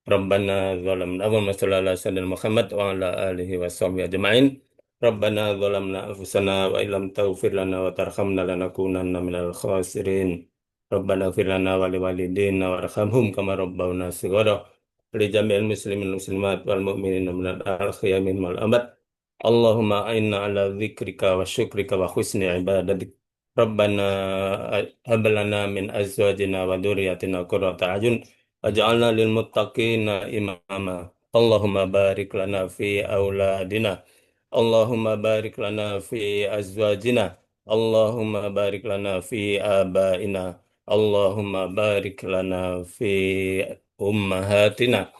Rabbana zalamna wa sallallahu ala sayyidina Muhammad wa ala alihi wa sahbihi ajma'in. Rabbana zalamna anfusana wa illam taghfir lana wa tarhamna lanakunanna minal khasirin. Rabbana ighfir lana wa liwalidina warhamhum kama rabbawna shighara. Li jami'il muslimin muslimat wal mu'minin minal ahya'i minhum wal amwat. Allahumma a'inna ala dzikrika wa syukrika wa husni ibadatik. Rabbana hab lana min azwajina wa dzurriyyatina qurrata a'yun waj'alna lil muttaqina imama. Allahumma barik lana fi auladina. Allahumma barik lana fi azwajina. Allahumma barik lana fi abaina. Allahumma barik lana fi ummahatina.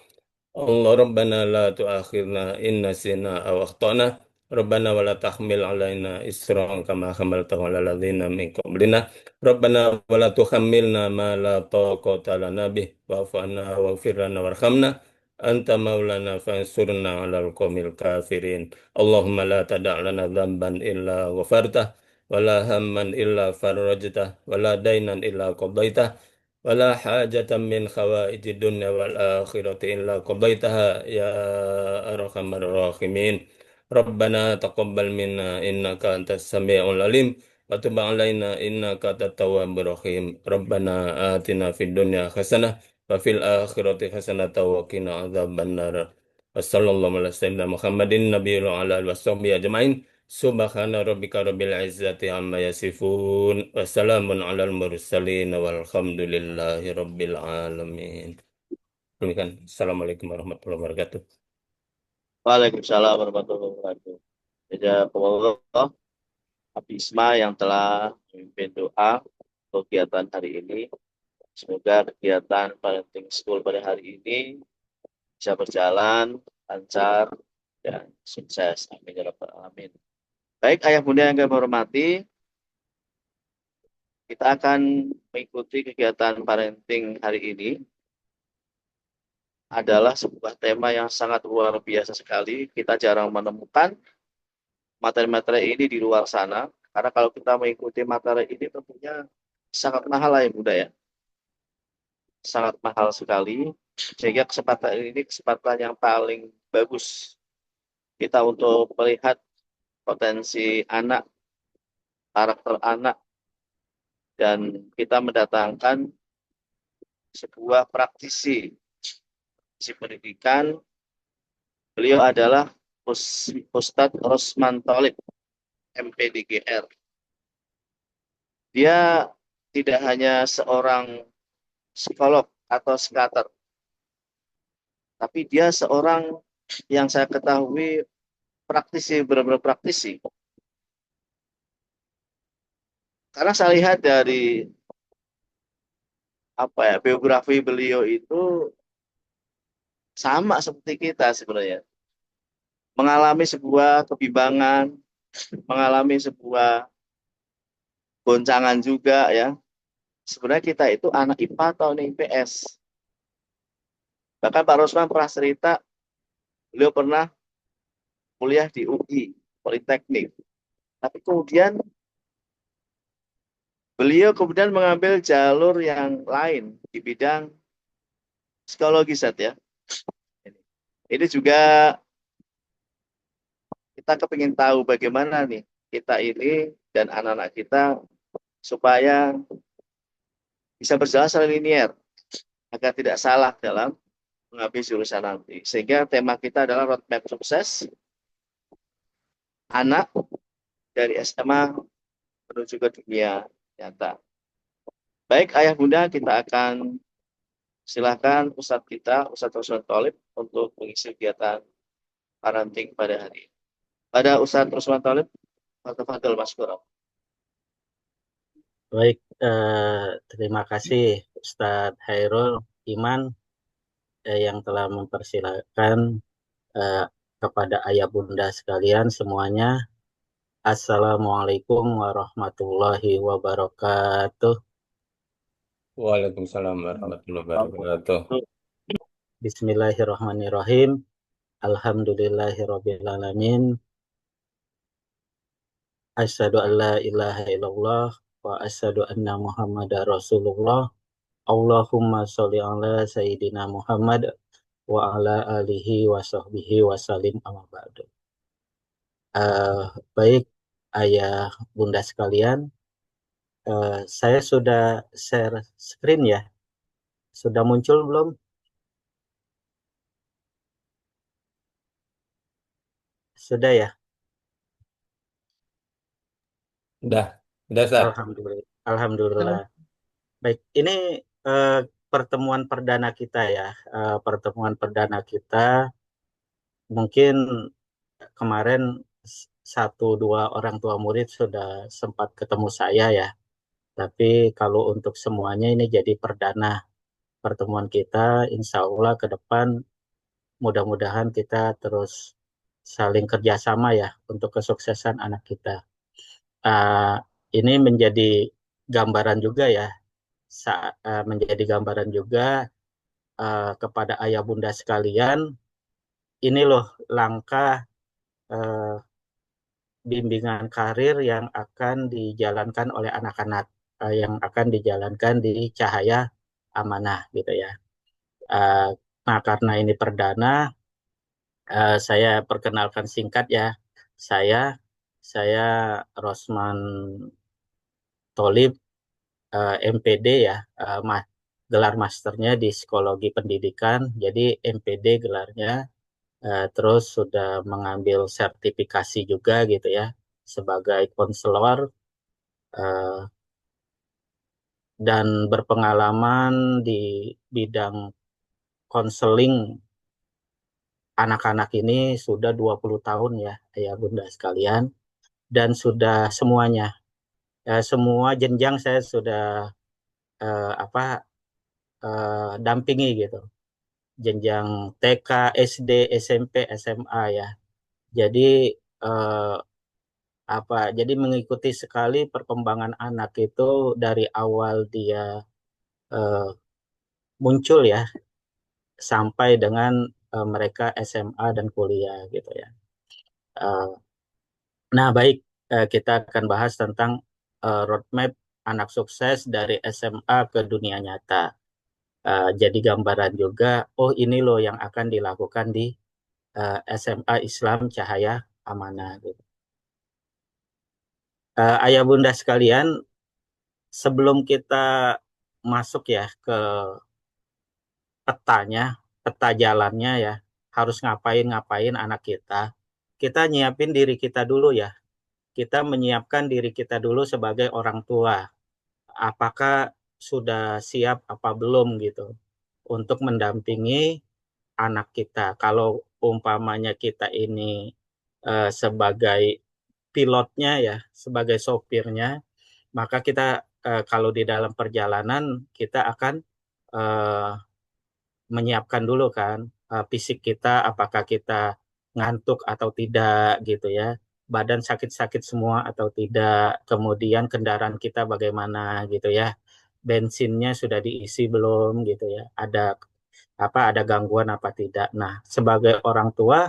Allah Rabbana la tu'akhirna in nasina aw akhtana. Rabbana wa la tahmil alaina isran kama hamaltahu ala ladzina min qablina. Rabbana wa la tuhammilna ma la taqata lana bih wa'fu anna waghfir lana warhamna anta maulana fansurna 'alal qaumil kafirin. Allahumma la tada' lana dhanban illa ghafartah wa la hamman illa farajtah wa la dainan illa qadaitah ولا حاجة من خوائج الدنيا والآخرة إلا قضيتها يا أرحم الراحمين Rabbana taqabbal minna innaka antas sami'ul alim wa tub 'alaina innaka antat tawwabur rahim. Rabbana atina fid dunya hasanah wa fil akhirati hasanah wa qina adzabannar. Wassallallahu ala sayyidina Muhammadin nabiyil wa ala alihi washabbihi ajmain. Subhana rabbika rabbil izzati amma yasifun. Wassalamun alal mursalin walhamdulillahi rabbil alamin. Demikian. Assalamualaikum warahmatullahi wabarakatuh. Waalaikumsalam warahmatullahi wabarakatuh. Jazakumullah Abi Isma yang telah memimpin doa kegiatan hari ini. Semoga kegiatan parenting school pada hari ini bisa berjalan lancar dan sukses. Amin ya rabbal alamin. Baik, ayah bunda yang kami hormati, kita akan mengikuti kegiatan parenting hari ini. Adalah sebuah tema yang sangat luar biasa sekali. Kita jarang menemukan materi-materi ini di luar sana. Karena kalau kita mengikuti materi ini tentunya sangat mahal ya bunda ya. Sangat mahal sekali. Sehingga kesempatan ini kesempatan yang paling bagus kita untuk melihat potensi anak, karakter anak, dan kita mendatangkan sebuah praktisi pendidikan. Beliau adalah Ustadz Rosman Tholib, MPDGR. Dia tidak hanya seorang psikolog atau psikiater, tapi dia seorang yang saya ketahui praktisi, benar-benar praktisi. Karena saya lihat dari biografi beliau itu sama seperti kita sebenarnya. Mengalami sebuah kebimbangan, mengalami sebuah goncangan juga ya. Sebenarnya kita itu anak IPA atau anak IPS. Bahkan Pak Rosman pernah cerita, beliau pernah kuliah di UI, Politeknik. Tapi kemudian beliau mengambil jalur yang lain di bidang psikologi ya. Ini juga kita kepingin tahu bagaimana nih kita ini dan anak-anak kita supaya bisa berjalan secara linear agar tidak salah dalam mengambil jurusan nanti. Sehingga tema kita adalah roadmap sukses anak dari SMA menuju ke dunia nyata. Baik ayah bunda, kita akan silakan Ustadz kita, Ustadz Rosman Tholib untuk mengisi kegiatan parenting pada hari ini. Pada Ustadz Rosman Tholib, Fadhil Maskuro. Baik, terima kasih Ustadz Hairul Iman yang telah mempersilakan kepada ayah bunda sekalian semuanya. Assalamualaikum warahmatullahi wabarakatuh. Waalaikumsalam warahmatullahi wabarakatuh. Bismillahirrahmanirrahim. Alhamdulillahirabbil alamin. Asyhadu an la ilaha illallah wa asyhadu anna Muhammadar Rasulullah. Allahumma sholli ala sayyidina Muhammad wa ala alihi wa sahbihi wa salim amma ba'du. Baik ayah bunda sekalian, saya sudah share screen ya. Sudah muncul belum? Sudah ya? Udah Ustaz. Alhamdulillah. Baik, ini pertemuan perdana kita ya. Pertemuan perdana kita mungkin kemarin 1-2 orang tua murid sudah sempat ketemu saya ya. Tapi kalau untuk semuanya ini jadi perdana pertemuan kita. Insya Allah ke depan mudah-mudahan kita terus saling kerjasama ya untuk kesuksesan anak kita. Ini menjadi gambaran juga ya, menjadi gambaran juga kepada ayah bunda sekalian. Ini loh langkah bimbingan karir yang akan dijalankan oleh anak-anak, yang akan dijalankan di Cahaya Amanah gitu ya. Nah karena ini perdana, saya perkenalkan singkat ya. saya Rosman Tholib, MPD ya, gelar masternya di psikologi pendidikan, jadi MPD gelarnya, terus sudah mengambil sertifikasi juga gitu ya sebagai konselor, dan berpengalaman di bidang konseling anak-anak ini sudah 20 tahun ya, ayah bunda sekalian, dan sudah semuanya, semua jenjang saya sudah dampingi gitu, jenjang TK, SD, SMP, SMA ya. Jadi eh, jadi mengikuti sekali perkembangan anak itu dari awal dia eh, muncul ya sampai dengan mereka SMA dan kuliah gitu ya. Eh, nah baik, kita akan bahas tentang roadmap anak sukses dari SMA ke dunia nyata. Jadi gambaran juga, oh ini loh yang akan dilakukan di SMA Islam Cahaya Amanah gitu. Ayah bunda sekalian, sebelum kita masuk ya ke petanya, peta jalannya ya, harus ngapain anak kita nyiapin diri kita dulu ya. Kita menyiapkan diri kita dulu sebagai orang tua. Apakah sudah siap apa belum gitu untuk mendampingi anak kita. Kalau umpamanya kita ini sebagai pilotnya ya, sebagai sopirnya, maka kita kalau di dalam perjalanan kita akan uh, menyiapkan dulu kan fisik kita, apakah kita ngantuk atau tidak gitu ya, badan sakit-sakit semua atau tidak, kemudian kendaraan kita bagaimana gitu ya, bensinnya sudah diisi belum gitu ya, ada gangguan apa tidak. Nah, sebagai orang tua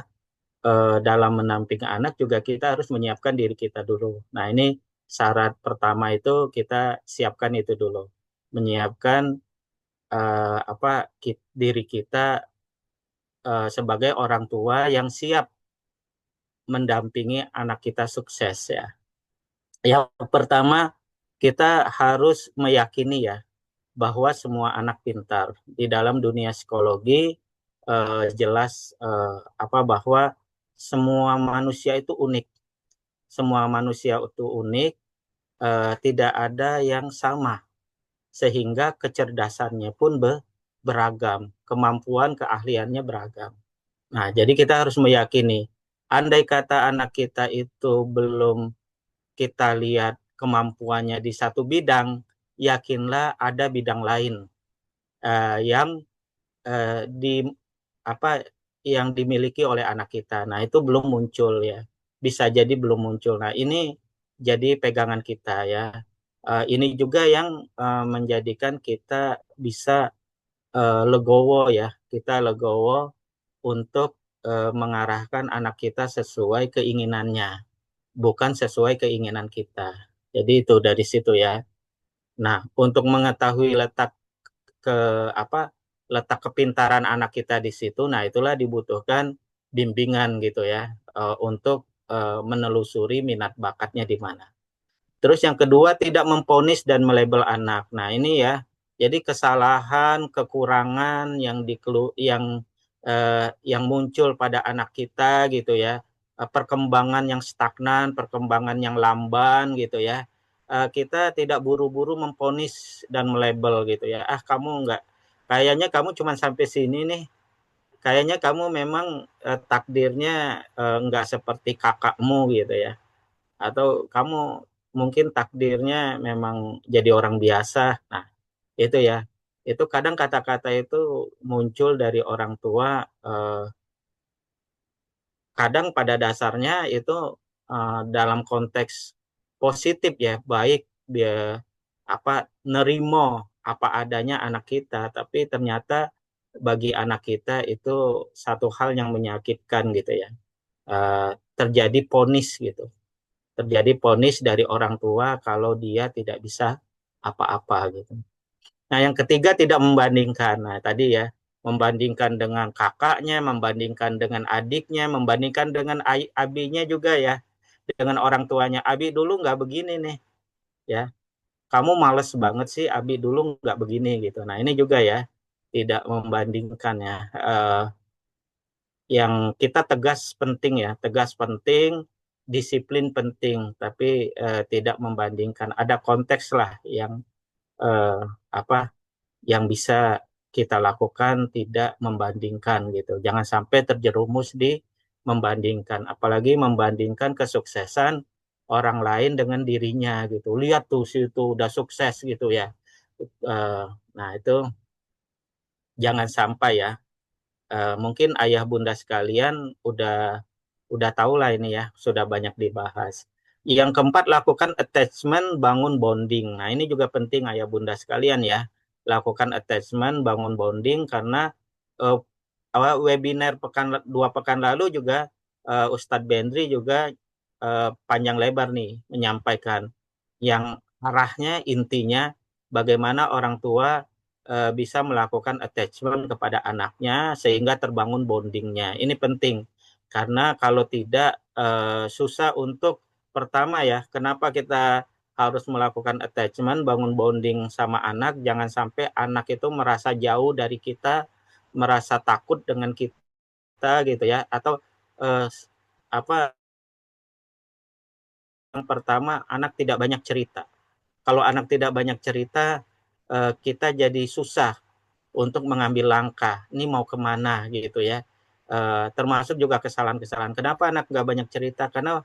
dalam menampingi anak juga kita harus menyiapkan diri kita dulu. Nah, ini syarat pertama itu kita siapkan itu dulu. Menyiapkan diri kita sebagai orang tua yang siap mendampingi anak kita sukses ya. Yang pertama, kita harus meyakini ya bahwa semua anak pintar. Di dalam dunia psikologi jelas bahwa semua manusia itu unik. Semua manusia itu unik, tidak ada yang sama. Sehingga kecerdasannya pun beragam, kemampuan keahliannya beragam. Nah, jadi kita harus meyakini, andai kata anak kita itu belum kita lihat kemampuannya di satu bidang, yakinlah ada bidang lain yang yang dimiliki oleh anak kita. Nah, itu belum muncul ya. Bisa jadi belum muncul. Nah, ini jadi pegangan kita ya. Ini juga yang menjadikan kita bisa legowo ya. Kita legowo untuk mengarahkan anak kita sesuai keinginannya, bukan sesuai keinginan kita. Jadi itu dari situ ya. Nah, untuk mengetahui letak kepintaran anak kita di situ, nah itulah dibutuhkan bimbingan gitu ya, untuk menelusuri minat bakatnya di mana. Terus yang kedua, tidak memponis dan melabel anak. Nah ini ya, jadi kesalahan, kekurangan yang muncul pada anak kita gitu ya, perkembangan yang stagnan, perkembangan yang lamban gitu ya, kita tidak buru-buru memponis dan melabel gitu ya. Kamu kayaknya kamu cuma sampai sini nih, kayaknya kamu memang takdirnya nggak seperti kakakmu gitu ya, atau kamu mungkin takdirnya memang jadi orang biasa. Nah itu ya, itu kadang kata-kata itu muncul dari orang tua, kadang pada dasarnya itu dalam konteks positif ya, baik dia nerimo apa adanya anak kita, tapi ternyata bagi anak kita itu satu hal yang menyakitkan gitu ya. Terjadi ponis gitu, terjadi ponis dari orang tua kalau dia tidak bisa apa-apa gitu. Nah yang ketiga, tidak membandingkan. Nah tadi ya, membandingkan dengan kakaknya, membandingkan dengan adiknya, membandingkan dengan abinya juga ya, dengan orang tuanya. Abi dulu nggak begini nih, ya. Kamu males banget sih, Abi dulu nggak begini gitu. Nah ini juga ya, tidak membandingkan ya. Yang kita tegas penting ya, tegas penting, disiplin penting, tapi tidak membandingkan. Ada konteks lah yang apa yang bisa kita lakukan, tidak membandingkan gitu. Jangan sampai terjerumus di membandingkan, apalagi membandingkan kesuksesan orang lain dengan dirinya gitu. Lihat tuh situ udah sukses gitu ya. Nah itu jangan sampai ya. Mungkin ayah bunda sekalian udah tahu lah ini ya, sudah banyak dibahas. Yang keempat, lakukan attachment, bangun bonding. Nah ini juga penting ayah bunda sekalian ya, lakukan attachment, bangun bonding, karena webinar 2 pekan lalu juga Ustadz Bendri juga panjang lebar nih menyampaikan yang arahnya intinya bagaimana orang tua bisa melakukan attachment kepada anaknya sehingga terbangun bondingnya. Ini penting karena kalau tidak susah untuk pertama ya, kenapa kita harus melakukan attachment, bangun bonding sama anak, jangan sampai anak itu merasa jauh dari kita, merasa takut dengan kita gitu ya, atau apa yang pertama, anak tidak banyak cerita. Kalau anak tidak banyak cerita, kita jadi susah untuk mengambil langkah. Ini mau kemana gitu ya. Termasuk juga kesalahan-kesalahan. Kenapa anak nggak banyak cerita? Karena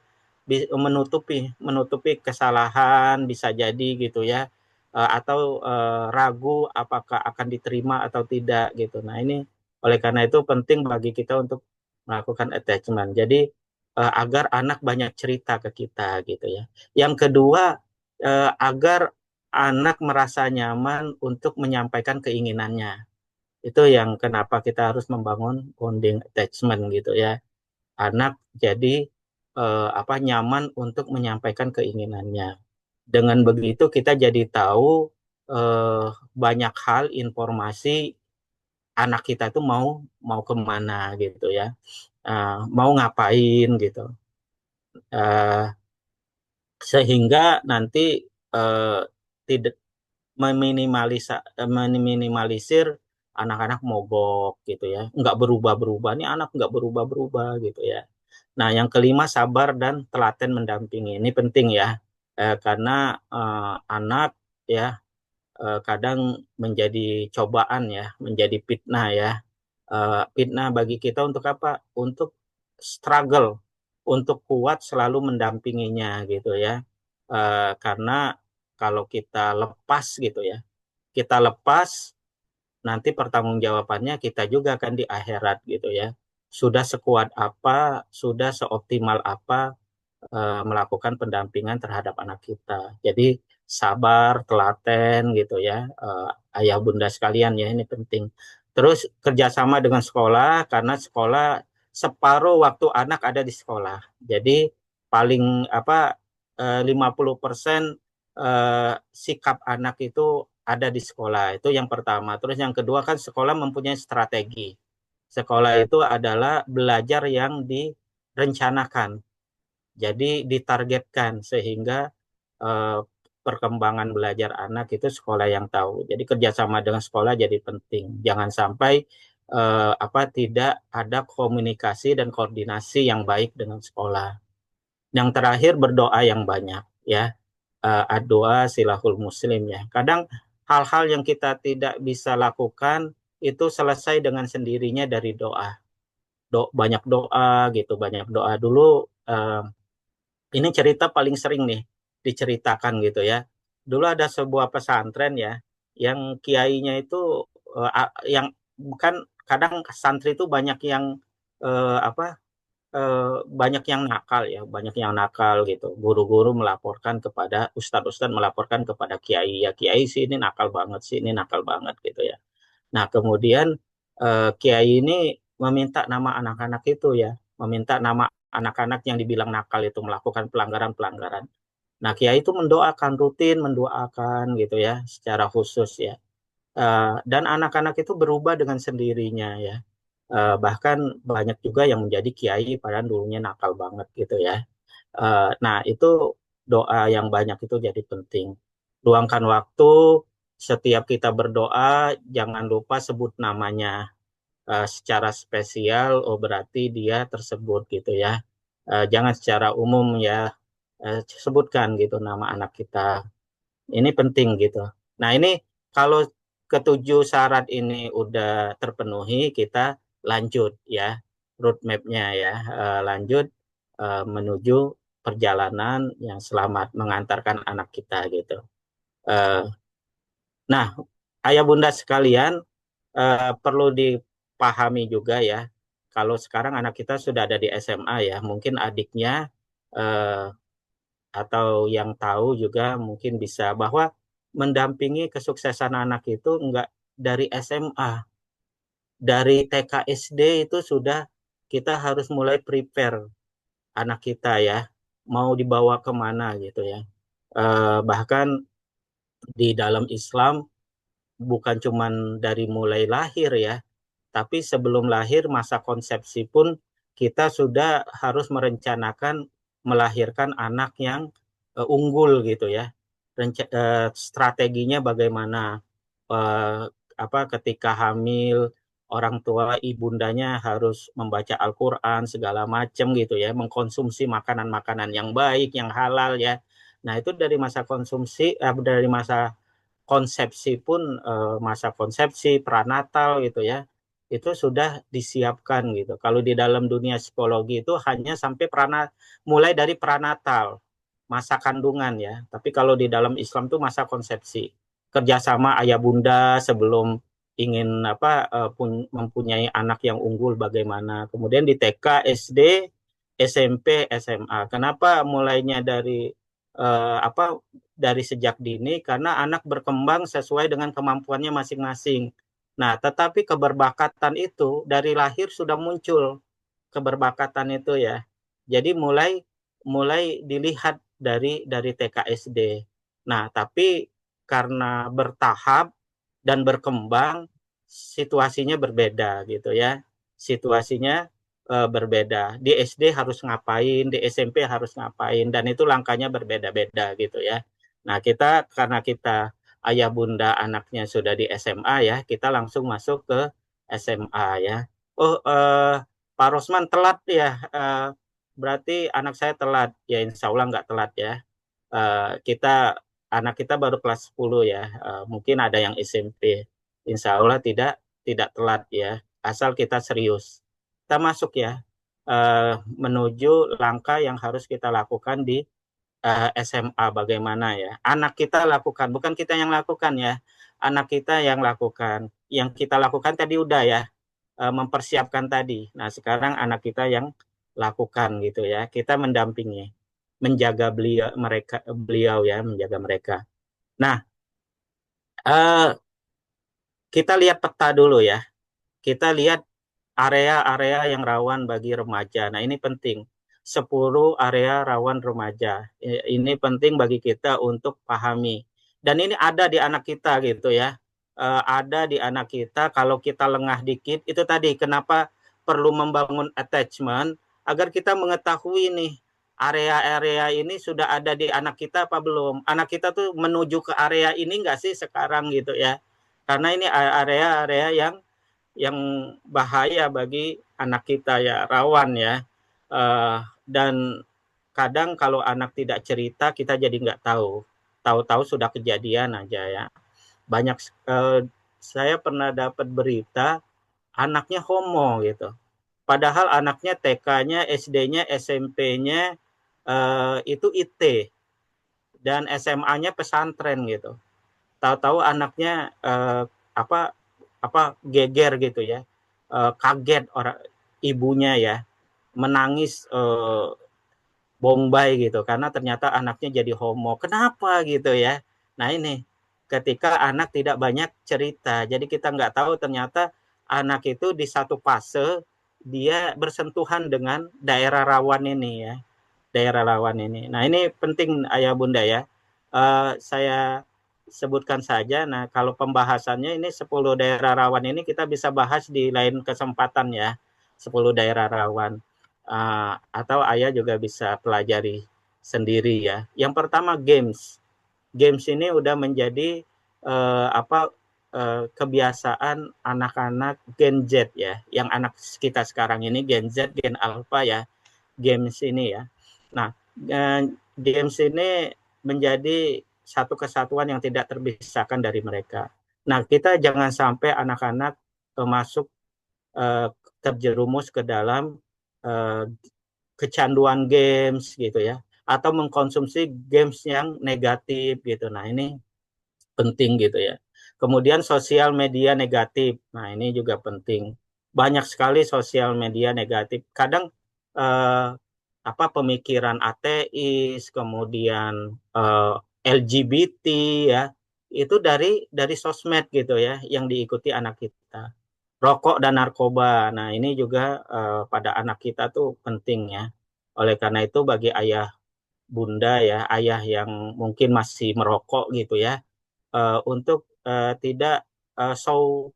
menutupi kesalahan bisa jadi gitu ya. Atau ragu apakah akan diterima atau tidak gitu. Nah ini oleh karena itu penting bagi kita untuk melakukan attachment. Jadi agar anak banyak cerita ke kita gitu ya. Yang kedua, agar anak merasa nyaman untuk menyampaikan keinginannya. Itu yang kenapa kita harus membangun bonding attachment gitu ya. Anak jadi nyaman untuk menyampaikan keinginannya. Dengan begitu kita jadi tahu banyak hal, informasi anak kita itu mau kemana gitu ya, mau ngapain gitu, sehingga nanti tidak meminimalisir anak-anak mogok gitu ya, nggak berubah-berubah, nih anak nggak berubah-berubah gitu ya. Nah yang kelima, sabar dan telaten mendampingi, ini penting ya, karena anak ya kadang menjadi cobaan ya, menjadi fitnah ya, fitnah bagi kita untuk apa? Untuk struggle, untuk kuat selalu mendampinginya gitu ya, karena kalau kita lepas gitu ya, kita lepas nanti pertanggungjawabannya kita juga akan di akhirat gitu ya. Sudah sekuat apa, sudah seoptimal apa melakukan pendampingan terhadap anak kita. Jadi sabar, telaten gitu ya, ayah bunda sekalian ya, ini penting. Terus kerjasama dengan sekolah, karena sekolah separuh waktu anak ada di sekolah. Jadi paling 50% sikap anak itu ada di sekolah. Itu yang pertama. Terus yang kedua kan sekolah mempunyai strategi. Sekolah itu adalah belajar yang direncanakan. Jadi ditargetkan sehingga perkembangan belajar anak itu sekolah yang tahu. Jadi kerjasama dengan sekolah jadi penting. Jangan sampai tidak ada komunikasi dan koordinasi yang baik dengan sekolah. Yang terakhir, berdoa yang banyak ya. Doa silahul muslim ya. Kadang hal-hal yang kita tidak bisa lakukan itu selesai dengan sendirinya dari doa. Banyak doa gitu, banyak doa dulu. Ini cerita paling sering nih diceritakan gitu ya. Dulu ada sebuah pesantren ya, yang kiainya itu yang bukan, kadang santri itu banyak yang banyak yang nakal ya, banyak yang nakal gitu. Guru-guru melaporkan kepada ustadz-ustadz, melaporkan kepada kiai ya, kiai sih ini nakal banget sih, ini nakal banget gitu ya. Nah kemudian kiai ini meminta nama anak-anak itu ya, meminta nama anak-anak yang dibilang nakal itu melakukan pelanggaran-pelanggaran. Nah kiai itu mendoakan, rutin mendoakan gitu ya, secara khusus ya. Dan anak-anak itu berubah dengan sendirinya ya. Bahkan banyak juga yang menjadi kiai padahal dulunya nakal banget gitu ya. Nah, itu doa yang banyak itu jadi penting. Luangkan waktu setiap kita berdoa, jangan lupa sebut namanya secara spesial. Oh, berarti dia tersebut gitu ya. Jangan secara umum ya, sebutkan gitu nama anak kita. Ini penting gitu. Nah, ini kalau ketujuh syarat ini udah terpenuhi, kita lanjut ya, roadmap-nya ya, lanjut menuju perjalanan yang selamat mengantarkan anak kita gitu. Eh, nah, ayah bunda sekalian, perlu dipahami juga ya, kalau sekarang anak kita sudah ada di SMA ya, mungkin adiknya eh, atau yang tahu juga mungkin bisa bahwa mendampingi kesuksesan anak itu enggak dari SMA, dari TK SD itu sudah kita harus mulai prepare anak kita ya, mau dibawa kemana gitu ya. Bahkan di dalam Islam bukan cuman dari mulai lahir ya, tapi sebelum lahir masa konsepsi pun kita sudah harus merencanakan melahirkan anak yang unggul gitu ya. Strateginya bagaimana? Eh, Ketika hamil orang tua ibundanya harus membaca Al-Qur'an segala macam gitu ya, mengkonsumsi makanan-makanan yang baik, yang halal ya. Nah, itu dari masa konsumsi dari masa konsepsi pun masa konsepsi pranatal gitu ya, itu sudah disiapkan gitu. Kalau di dalam dunia psikologi itu hanya sampai mulai dari pranatal, masa kandungan ya. Tapi kalau di dalam Islam itu masa konsepsi, kerjasama ayah bunda sebelum ingin mempunyai anak yang unggul bagaimana. Kemudian di TK, SD, SMP, SMA. Kenapa mulainya dari eh, apa dari sejak dini? Karena anak berkembang sesuai dengan kemampuannya masing-masing. Nah, tetapi keberbakatan itu dari lahir sudah muncul, keberbakatan itu ya. Jadi mulai mulai dilihat dari TK SD. Nah, tapi karena bertahap dan berkembang situasinya berbeda gitu ya. Situasinya berbeda. Di SD harus ngapain, di SMP harus ngapain, dan itu langkahnya berbeda-beda gitu ya. Nah, karena kita ayah bunda anaknya sudah di SMA ya, kita langsung masuk ke SMA ya. Oh, Pak Rosman telat ya, berarti anak saya telat. Ya, insya Allah nggak telat ya. Kita anak kita baru kelas 10 ya, mungkin ada yang SMP. Insya Allah tidak telat ya, asal kita serius. Kita masuk ya, menuju langkah yang harus kita lakukan di SMA bagaimana ya. Anak kita lakukan, bukan kita yang lakukan ya. Anak kita yang lakukan. Yang kita lakukan tadi udah ya, mempersiapkan tadi. Nah, sekarang anak kita yang lakukan gitu ya. Kita mendampingi, menjaga beliau ya, menjaga mereka. Nah, kita lihat peta dulu ya. Kita lihat area-area yang rawan bagi remaja. Nah, ini penting. 10 area rawan remaja. Ini penting bagi kita untuk pahami. Dan ini ada di anak kita gitu ya. Ada di anak kita, kalau kita lengah dikit, itu tadi kenapa perlu membangun attachment, agar kita mengetahui nih, area-area ini sudah ada di anak kita apa belum. Anak kita tuh menuju ke area ini nggak sih sekarang gitu ya. Karena ini area-area yang bahaya bagi anak kita ya, rawan ya. Dan kadang kalau anak tidak cerita, kita jadi nggak tahu. Tahu-tahu sudah kejadian aja ya. Banyak saya pernah dapat berita anaknya homo gitu. Padahal anaknya TK-nya, SD-nya, SMP-nya itu IT dan SMA-nya pesantren gitu. Tahu-tahu anaknya geger gitu ya, kaget orang ibunya ya, menangis bombay gitu karena ternyata anaknya jadi homo. Kenapa gitu ya? Nah, ini ketika anak tidak banyak cerita, jadi kita nggak tahu ternyata anak itu di satu fase dia bersentuhan dengan daerah rawan ini ya, daerah rawan ini. Nah, ini penting ayah bunda ya. Saya sebutkan saja. Nah, kalau pembahasannya ini 10 daerah rawan ini kita bisa bahas di lain kesempatan ya. 10 daerah rawan. Atau ayah juga bisa pelajari sendiri ya. Yang pertama games. Games ini udah menjadi kebiasaan anak-anak Gen Z ya. Yang anak kita sekarang ini Gen Z, Gen Alpha ya. Games ini ya. Nah, games ini menjadi satu kesatuan yang tidak terpisahkan dari mereka. Nah, kita jangan sampai anak-anak masuk terjerumus ke dalam kecanduan games gitu ya, atau mengkonsumsi games yang negatif gitu. Nah, ini penting gitu ya. Kemudian sosial media negatif. Nah, ini juga penting. Banyak sekali sosial media negatif. Kadang pemikiran ateis, kemudian LGBT ya, itu dari sosmed gitu ya, yang diikuti anak kita. Rokok dan narkoba. Nah, ini juga pada anak kita tuh penting ya. Oleh karena itu bagi ayah bunda ya, ayah yang mungkin masih merokok gitu ya, untuk tidak show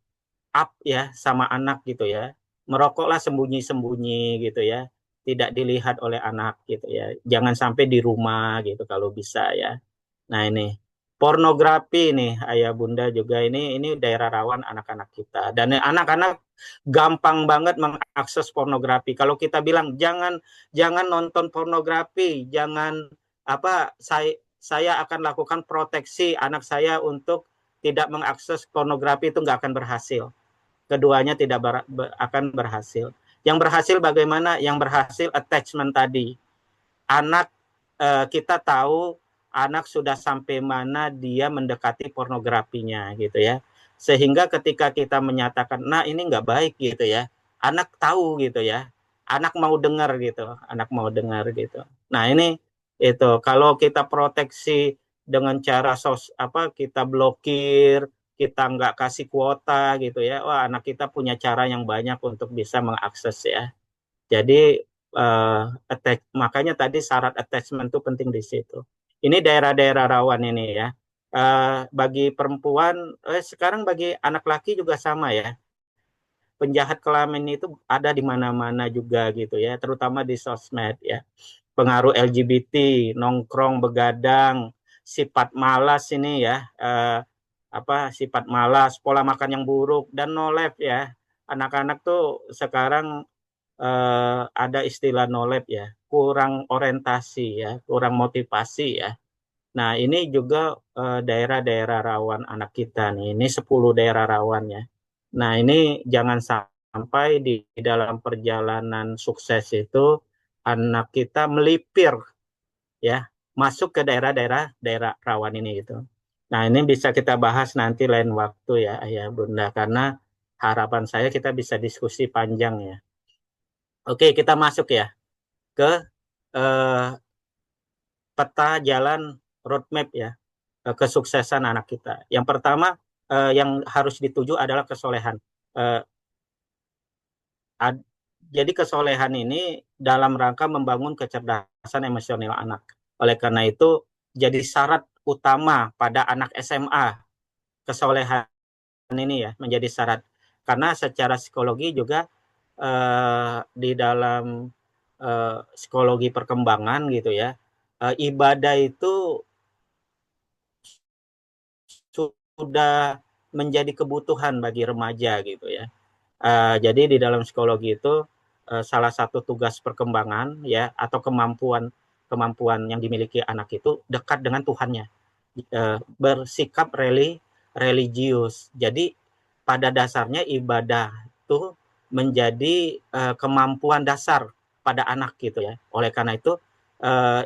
up ya sama anak gitu ya. Merokoklah sembunyi-sembunyi gitu ya. Tidak dilihat oleh anak gitu ya. Jangan sampai di rumah gitu kalau bisa ya. Nah, ini pornografi nih ayah bunda juga, ini daerah rawan anak-anak kita. Dan anak-anak gampang banget mengakses pornografi. Kalau kita bilang jangan nonton pornografi, jangan saya akan lakukan proteksi anak saya untuk tidak mengakses pornografi, itu nggak akan berhasil. Keduanya tidak akan berhasil. Yang berhasil bagaimana? Yang berhasil attachment tadi. Anak kita tahu anak sudah sampai mana dia mendekati pornografinya gitu ya. Sehingga ketika kita menyatakan, nah ini nggak baik gitu ya, anak tahu gitu ya, anak mau dengar gitu, Nah, ini itu kalau kita proteksi dengan cara kita blokir, kita nggak kasih kuota gitu ya, wah anak kita punya cara yang banyak untuk bisa mengakses ya. Jadi makanya tadi syarat attachment itu penting di situ. Ini daerah-daerah rawan ini ya. Bagi perempuan, sekarang bagi anak laki juga sama ya. Penjahat kelamin itu ada di mana-mana juga gitu ya, terutama di sosmed ya. Pengaruh LGBT, nongkrong, begadang, sifat malas ini ya, sifat malas, pola makan yang buruk, dan no life ya. Anak-anak tuh sekarang ada istilah no lab ya, kurang orientasi ya, kurang motivasi ya. Nah, ini juga daerah-daerah rawan anak kita nih. Ini 10 daerah rawan ya. Nah, ini jangan sampai di dalam perjalanan sukses itu anak kita melipir ya, masuk ke daerah rawan ini gitu. Nah, ini bisa kita bahas nanti lain waktu ya, Ayah Bunda, karena harapan saya kita bisa diskusi panjang ya. Oke, kita masuk ya ke peta jalan roadmap ya, kesuksesan anak kita. Yang pertama yang harus dituju adalah kesolehan. Jadi kesolehan ini dalam rangka membangun kecerdasan emosional anak. Oleh karena itu jadi syarat utama pada anak SMA, kesolehan ini ya menjadi syarat. Karena secara psikologi juga di dalam psikologi perkembangan gitu ya, ibadah itu sudah menjadi kebutuhan bagi remaja gitu ya. Jadi di dalam psikologi itu salah satu tugas perkembangan ya, atau kemampuan yang dimiliki anak itu dekat dengan Tuhannya, bersikap religius. Jadi pada dasarnya ibadah itu menjadi kemampuan dasar pada anak gitu ya. Oleh karena itu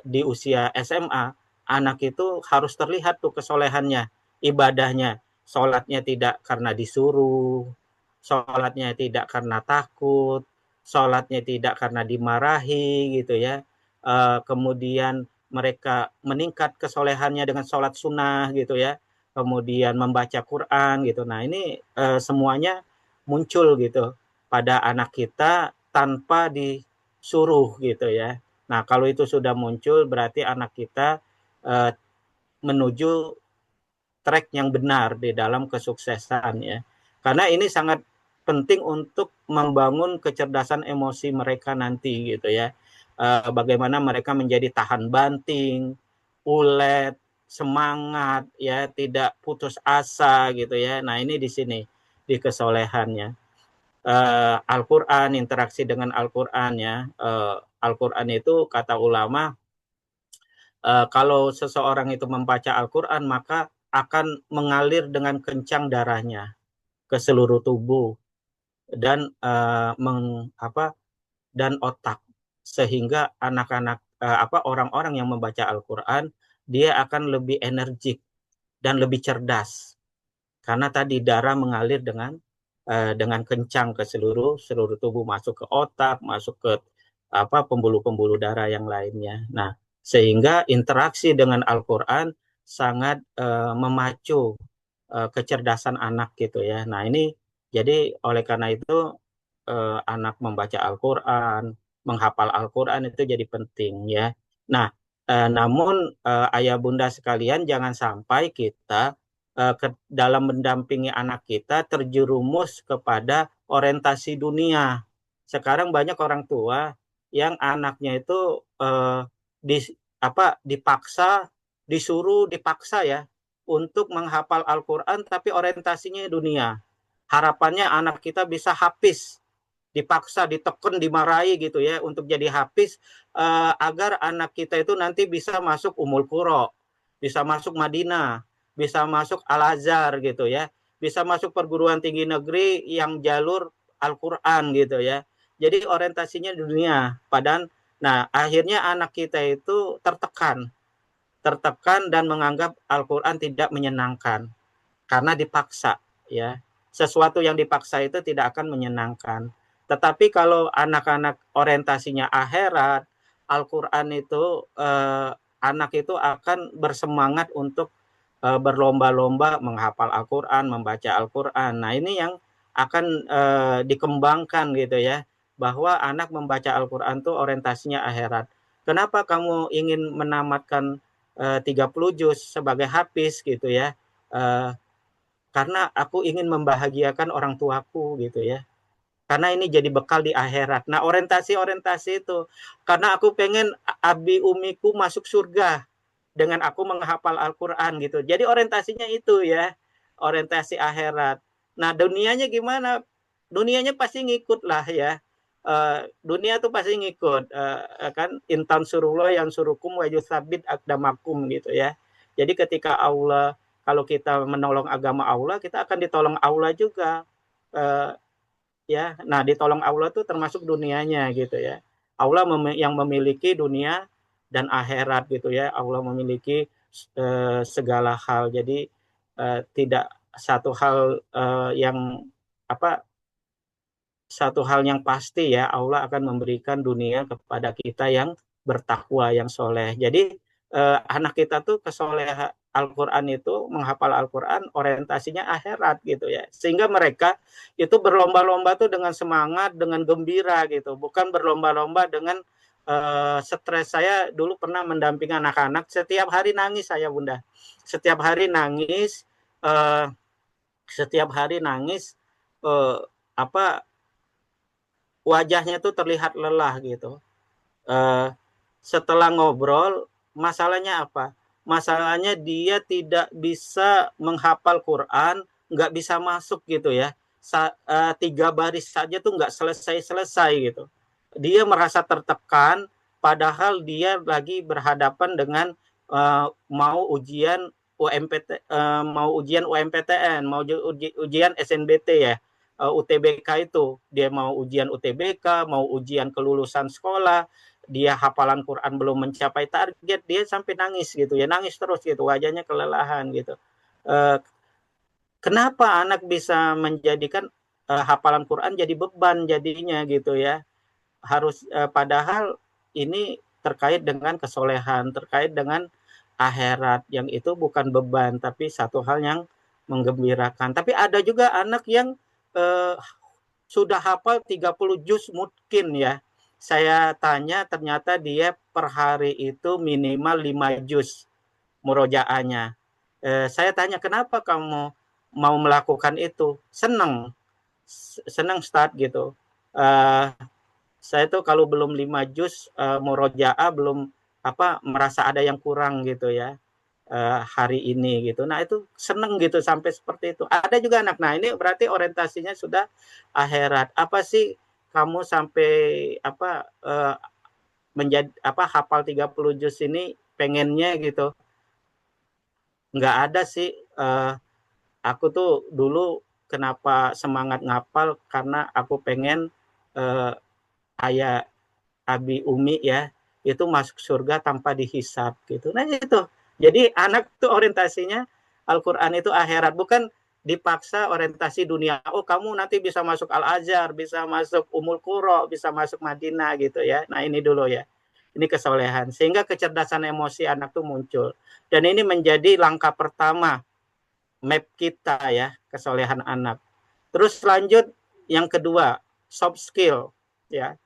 di usia SMA anak itu harus terlihat tuh kesolehannya, ibadahnya. Sholatnya tidak karena disuruh, sholatnya tidak karena takut, sholatnya tidak karena dimarahi gitu ya. Kemudian mereka meningkat kesolehannya dengan sholat sunnah gitu ya, kemudian membaca Quran gitu. Nah, ini semuanya muncul gitu pada anak kita tanpa disuruh gitu ya. Nah, kalau itu sudah muncul berarti anak kita menuju track yang benar di dalam kesuksesan ya. Karena ini sangat penting untuk membangun kecerdasan emosi mereka nanti gitu ya. Bagaimana mereka menjadi tahan banting, ulet, semangat ya, tidak putus asa gitu ya. Nah, ini di sini di kesolehannya. Al-Qur'an, interaksi dengan Al-Qur'an ya. Al-Qur'an itu kata ulama, kalau seseorang itu membaca Al-Qur'an maka akan mengalir dengan kencang darahnya ke seluruh tubuh dan dan otak, sehingga anak-anak orang-orang yang membaca Al-Qur'an dia akan lebih energik dan lebih cerdas karena tadi darah mengalir dengan kencang ke seluruh tubuh, masuk ke otak, masuk ke pembuluh-pembuluh darah yang lainnya. Nah, sehingga interaksi dengan Al-Qur'an sangat memacu kecerdasan anak gitu ya. Nah, ini jadi oleh karena itu anak membaca Al-Qur'an, menghafal Al-Qur'an itu jadi penting ya. Nah, namun ayah bunda sekalian, jangan sampai kita dalam mendampingi anak kita terjerumus kepada orientasi dunia. Sekarang banyak orang tua yang anaknya itu dipaksa ya untuk menghafal Al-Qur'an tapi orientasinya dunia. Harapannya anak kita bisa hafiz, dipaksa, diteken, dimarahi gitu ya untuk jadi hafiz, agar anak kita itu nanti bisa masuk Ummul Qura, bisa masuk Madinah, bisa masuk Al-Azhar gitu ya, bisa masuk perguruan tinggi negeri yang jalur Al-Qur'an gitu ya. Jadi orientasinya dunia. Nah, akhirnya anak kita itu tertekan dan menganggap Al-Qur'an tidak menyenangkan karena dipaksa ya. Sesuatu yang dipaksa itu tidak akan menyenangkan. Tetapi kalau anak-anak orientasinya akhirat, Al-Qur'an itu anak itu akan bersemangat untuk berlomba-lomba menghafal Al-Qur'an, membaca Al-Qur'an. Nah, ini yang akan dikembangkan gitu ya, bahwa anak membaca Al-Qur'an itu orientasinya akhirat. Kenapa kamu ingin menamatkan 30 juz sebagai hafiz gitu ya? Karena aku ingin membahagiakan orang tuaku gitu ya. Karena ini jadi bekal di akhirat. Nah, orientasi itu. Karena aku pengen abi umiku masuk surga dengan aku menghafal Al-Qur'an gitu. Jadi orientasinya itu ya. Orientasi akhirat. Nah, dunianya gimana? Dunianya pasti ngikut lah ya. Dunia tuh pasti ngikut. Kan intan surullah yang surukum wa yusabit akdamakum gitu ya. Jadi ketika kalau kita menolong agama Allah, kita akan ditolong Allah juga. Ya, nah ditolong Allah tuh termasuk dunianya gitu ya. Allah yang memiliki dunia dan akhirat gitu ya. Allah memiliki segala hal. Jadi tidak satu hal yang pasti ya, Allah akan memberikan dunia kepada kita yang bertakwa, yang soleh. Jadi anak kita tuh kesolehan Al-Qur'an itu, menghafal Al-Qur'an orientasinya akhirat gitu ya. Sehingga mereka itu berlomba-lomba tuh dengan semangat, dengan gembira gitu. Bukan berlomba-lomba dengan stres. Saya dulu pernah mendampingi anak-anak, setiap hari nangis saya bunda. Setiap hari nangis, wajahnya tuh terlihat lelah gitu. Setelah ngobrol, masalahnya apa? Masalahnya dia tidak bisa menghafal Quran, nggak bisa masuk gitu ya. 3 baris saja tuh nggak selesai gitu. Dia merasa tertekan, padahal dia lagi berhadapan dengan mau ujian UMPTN, mau ujian SNBT ya. UTBK itu, dia mau ujian UTBK, mau ujian kelulusan sekolah, dia hafalan Quran belum mencapai target, dia sampai nangis gitu ya, nangis terus gitu, wajahnya kelelahan gitu. Kenapa anak bisa menjadikan hafalan Quran jadi beban jadinya gitu ya? Padahal ini terkait dengan kesolehan, terkait dengan akhirat, yang itu bukan beban tapi satu hal yang menggembirakan. Tapi ada juga anak yang sudah hafal 30 juz mungkin ya. Saya tanya, ternyata dia per hari itu minimal 5 juz murojaahnya. Saya tanya, kenapa kamu mau melakukan itu? Senang start gitu. Saya tuh kalau belum 5 juz murojaah belum merasa ada yang kurang gitu ya hari ini gitu. Nah itu seneng gitu sampai seperti itu. Ada juga anak. Nah ini berarti orientasinya sudah akhirat. Apa sih kamu sampai menjadi hafal 30 juz ini pengennya gitu? Nggak ada sih. Aku tuh dulu kenapa semangat ngapal karena aku pengen ayah Abi Umi ya itu masuk surga tanpa dihisap gitu. Nah itu. Jadi anak tuh orientasinya Al-Qur'an itu akhirat, bukan dipaksa orientasi dunia. Oh, kamu nanti bisa masuk Al-Azhar, bisa masuk Ummul Qura, bisa masuk Madinah gitu ya. Nah, ini dulu ya. Ini kesolehan. Sehingga kecerdasan emosi anak tuh muncul. Dan ini menjadi langkah pertama map kita ya, kesolehan anak. Terus lanjut yang kedua, soft skill ya.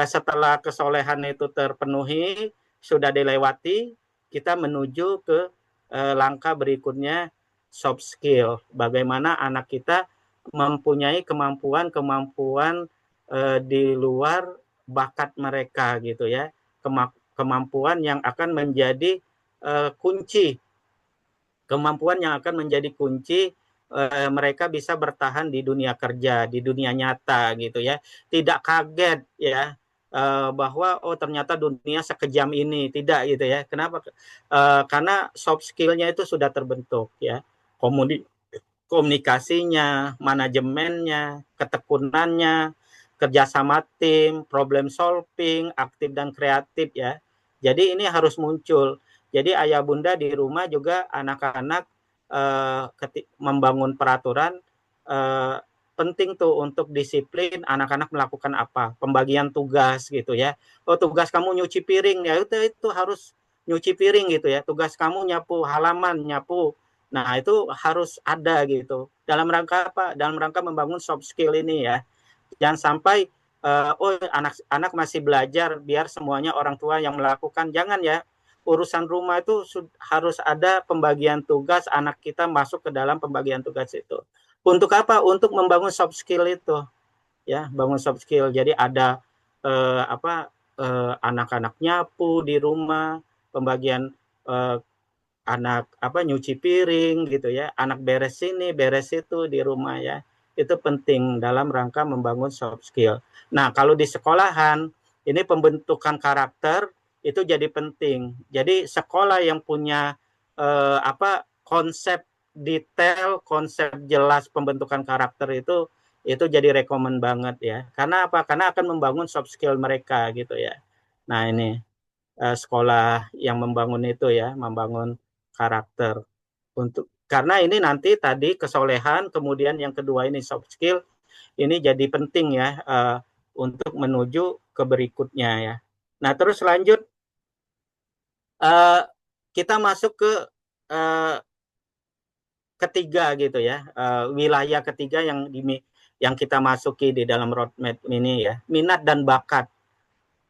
Setelah kesolehan itu terpenuhi, sudah dilewati, kita menuju ke langkah berikutnya, soft skill. Bagaimana anak kita mempunyai kemampuan-kemampuan di luar bakat mereka gitu ya. Kemampuan yang akan menjadi kunci. Kemampuan yang akan menjadi kunci mereka bisa bertahan di dunia kerja, di dunia nyata gitu ya. Tidak kaget ya bahwa oh ternyata dunia sekejam ini, tidak gitu ya. Kenapa? Karena soft skill-nya itu sudah terbentuk ya. Komunikasinya, manajemennya, ketekunannya, kerjasama tim, problem solving, aktif dan kreatif ya. Jadi ini harus muncul. Jadi ayah bunda di rumah juga anak-anak membangun peraturan penting tuh untuk disiplin anak-anak melakukan apa, pembagian tugas gitu ya. Oh tugas kamu nyuci piring ya itu harus nyuci piring gitu ya. Tugas kamu nyapu halaman, nyapu. Nah itu harus ada gitu. Dalam rangka apa? Dalam rangka membangun soft skill ini ya. Jangan sampai anak-anak masih belajar biar semuanya orang tua yang melakukan. Jangan ya. Urusan rumah itu harus ada pembagian tugas, anak kita masuk ke dalam pembagian tugas itu. Untuk apa? Untuk membangun soft skill itu. Ya, bangun soft skill. Jadi ada anak-anak nyapu di rumah, pembagian anak nyuci piring gitu ya, anak beres sini, beres itu di rumah ya. Itu penting dalam rangka membangun soft skill. Nah, kalau di sekolahan ini pembentukan karakter itu jadi penting. Jadi sekolah yang punya konsep detail, konsep jelas pembentukan karakter itu jadi rekomen banget ya. Karena apa? Karena akan membangun soft skill mereka gitu ya. Nah, ini sekolah yang membangun itu ya, membangun karakter. Karena ini nanti tadi kesolehan, kemudian yang kedua ini soft skill, ini jadi penting ya untuk menuju ke berikutnya ya. Nah, terus lanjut kita masuk ke ketiga gitu ya, wilayah ketiga yang kita masuki di dalam roadmap ini ya, minat dan bakat.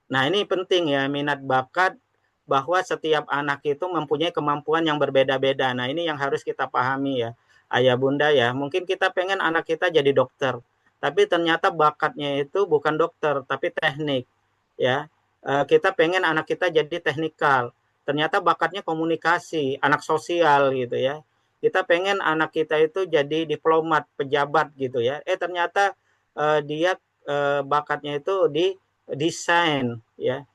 Nah, ini penting ya, minat bakat, bahwa setiap anak itu mempunyai kemampuan yang berbeda-beda. Nah, ini yang harus kita pahami ya, ayah bunda ya. Mungkin kita pengen anak kita jadi dokter, tapi ternyata bakatnya itu bukan dokter, tapi teknik ya. Kita pengen anak kita jadi teknikal, ternyata bakatnya komunikasi, anak sosial gitu ya. Kita pengen anak kita itu jadi diplomat, pejabat gitu ya. Ternyata dia bakatnya itu di desain ya,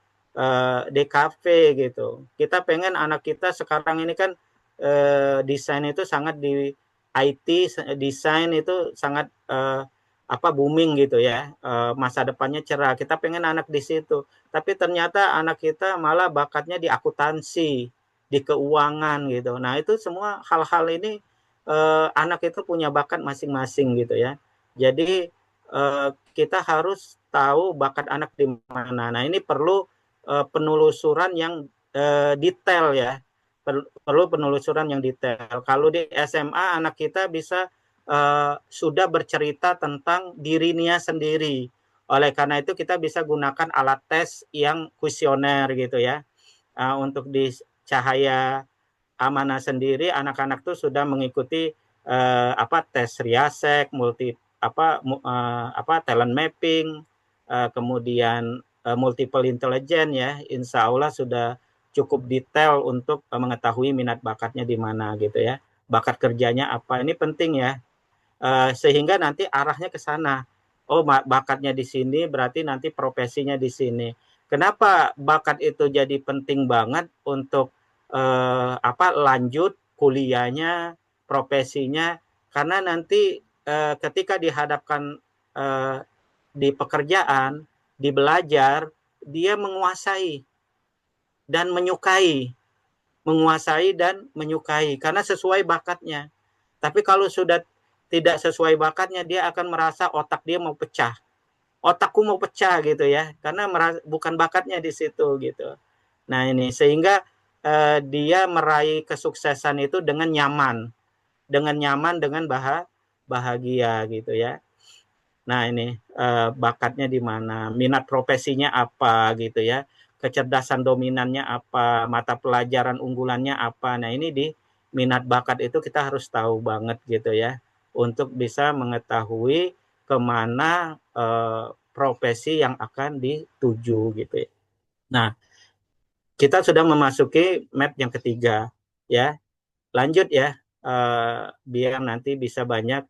DKV gitu. Kita pengen anak kita sekarang ini kan desain itu sangat di IT, desain itu sangat booming gitu ya, masa depannya cerah. Kita pengen anak di situ, tapi ternyata anak kita malah bakatnya di akuntansi, di keuangan gitu. Nah itu semua hal-hal ini anak itu punya bakat masing-masing gitu ya. Jadi kita harus tahu bakat anak di mana. Nah ini perlu penelusuran yang detail ya, perlu penelusuran yang detail. Kalau di SMA anak kita bisa sudah bercerita tentang dirinya sendiri. Oleh karena itu kita bisa gunakan alat tes yang kuesioner gitu ya, untuk di cahaya Amanah sendiri anak-anak tuh sudah mengikuti tes Riasek, talent mapping, kemudian multiple intelligence ya. Insya Allah sudah cukup detail untuk mengetahui minat bakatnya di mana gitu ya. Bakat kerjanya apa, ini penting ya. Sehingga nanti arahnya ke sana. Oh, bakatnya di sini berarti nanti profesinya di sini. Kenapa bakat itu jadi penting banget untuk lanjut kuliahnya, profesinya? Karena nanti ketika dihadapkan di pekerjaan, di belajar, dia menguasai dan menyukai, karena sesuai bakatnya. Tapi kalau sudah tidak sesuai bakatnya, dia akan merasa otak dia mau pecah. Otakku mau pecah gitu ya, karena bukan bakatnya di situ gitu. Nah ini sehingga dia meraih kesuksesan itu dengan nyaman, dengan bahagia gitu ya. Nah ini bakatnya di mana, minat profesinya apa gitu ya, kecerdasan dominannya apa, mata pelajaran unggulannya apa. Nah ini di minat bakat itu kita harus tahu banget gitu ya, untuk bisa mengetahui kemana profesi yang akan dituju gitu ya. Nah kita sudah memasuki map yang ketiga ya, lanjut ya, biar nanti bisa banyak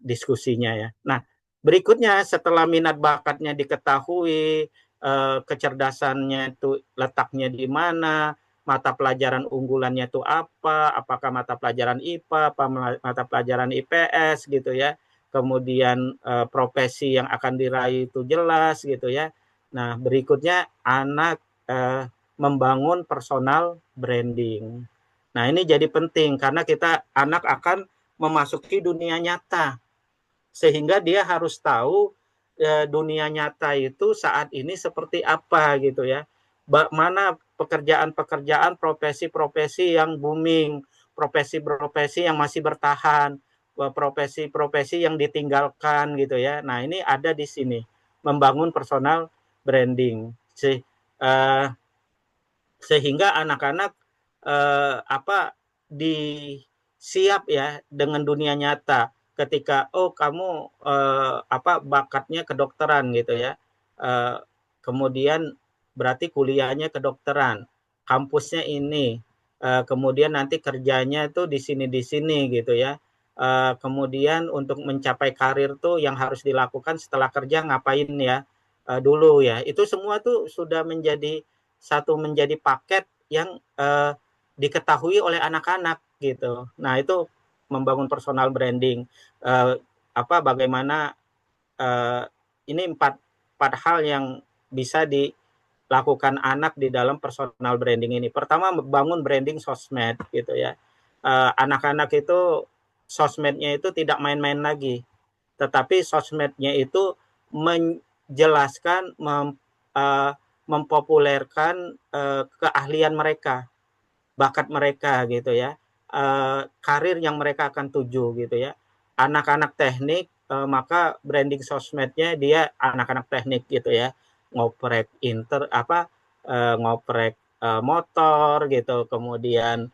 diskusinya ya. Nah, berikutnya setelah minat bakatnya diketahui, kecerdasannya itu letaknya di mana, mata pelajaran unggulannya itu apa, apakah mata pelajaran IPA, apa mata pelajaran IPS gitu ya. Kemudian profesi yang akan diraih itu jelas gitu ya. Nah, berikutnya anak membangun personal branding. Nah, ini jadi penting karena anak akan memasuki dunia nyata, sehingga dia harus tahu dunia nyata itu saat ini seperti apa gitu ya. Mana pekerjaan-pekerjaan, profesi-profesi yang booming, profesi-profesi yang masih bertahan, profesi-profesi yang ditinggalkan gitu ya. Nah ini ada di sini, membangun personal branding sehingga anak-anak siap ya dengan dunia nyata. Ketika kamu bakatnya kedokteran gitu ya, kemudian berarti kuliahnya kedokteran, kampusnya ini, kemudian nanti kerjanya tuh di sini gitu ya. Kemudian untuk mencapai karir tuh yang harus dilakukan setelah kerja ngapain ya dulu ya. Itu semua tuh sudah menjadi paket yang diketahui oleh anak-anak gitu. Nah itu membangun personal branding. Bagaimana ini empat hal yang bisa dilakukan anak di dalam personal branding ini. Pertama, membangun branding sosmed gitu ya. Anak-anak itu sosmednya itu tidak main-main lagi, tetapi sosmednya itu menjelaskan, mempopulerkan keahlian mereka, bakat mereka gitu ya, karir yang mereka akan tuju gitu ya. Anak-anak teknik, maka branding sosmednya dia anak-anak teknik gitu ya, ngoprek ngoprek motor gitu, kemudian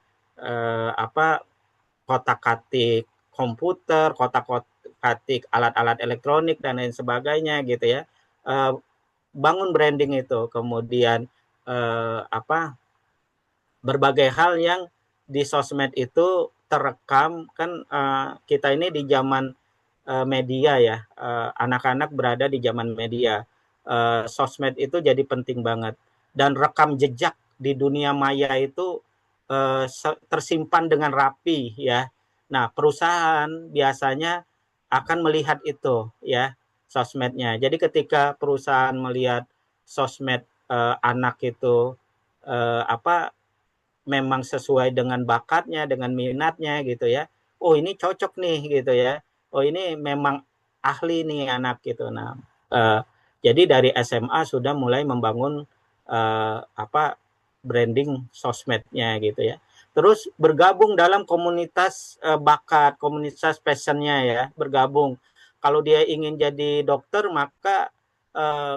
kotak-katik komputer, kotak-katik alat-alat elektronik dan lain sebagainya gitu ya. Bangun branding itu, kemudian berbagai hal yang di sosmed itu terekam kan. Kita ini di zaman media ya, anak-anak berada di zaman media. Sosmed itu jadi penting banget, dan rekam jejak di dunia maya itu tersimpan dengan rapi ya. Nah, perusahaan biasanya akan melihat itu ya, sosmednya. Jadi ketika perusahaan melihat sosmed anak itu memang sesuai dengan bakatnya, dengan minatnya gitu ya. Oh, ini cocok nih gitu ya. Oh, ini memang ahli nih anak gitu. Nah, jadi dari SMA sudah mulai membangun branding sosmednya gitu ya. Terus bergabung dalam komunitas bakat, komunitas passionnya ya, bergabung. Kalau dia ingin jadi dokter, maka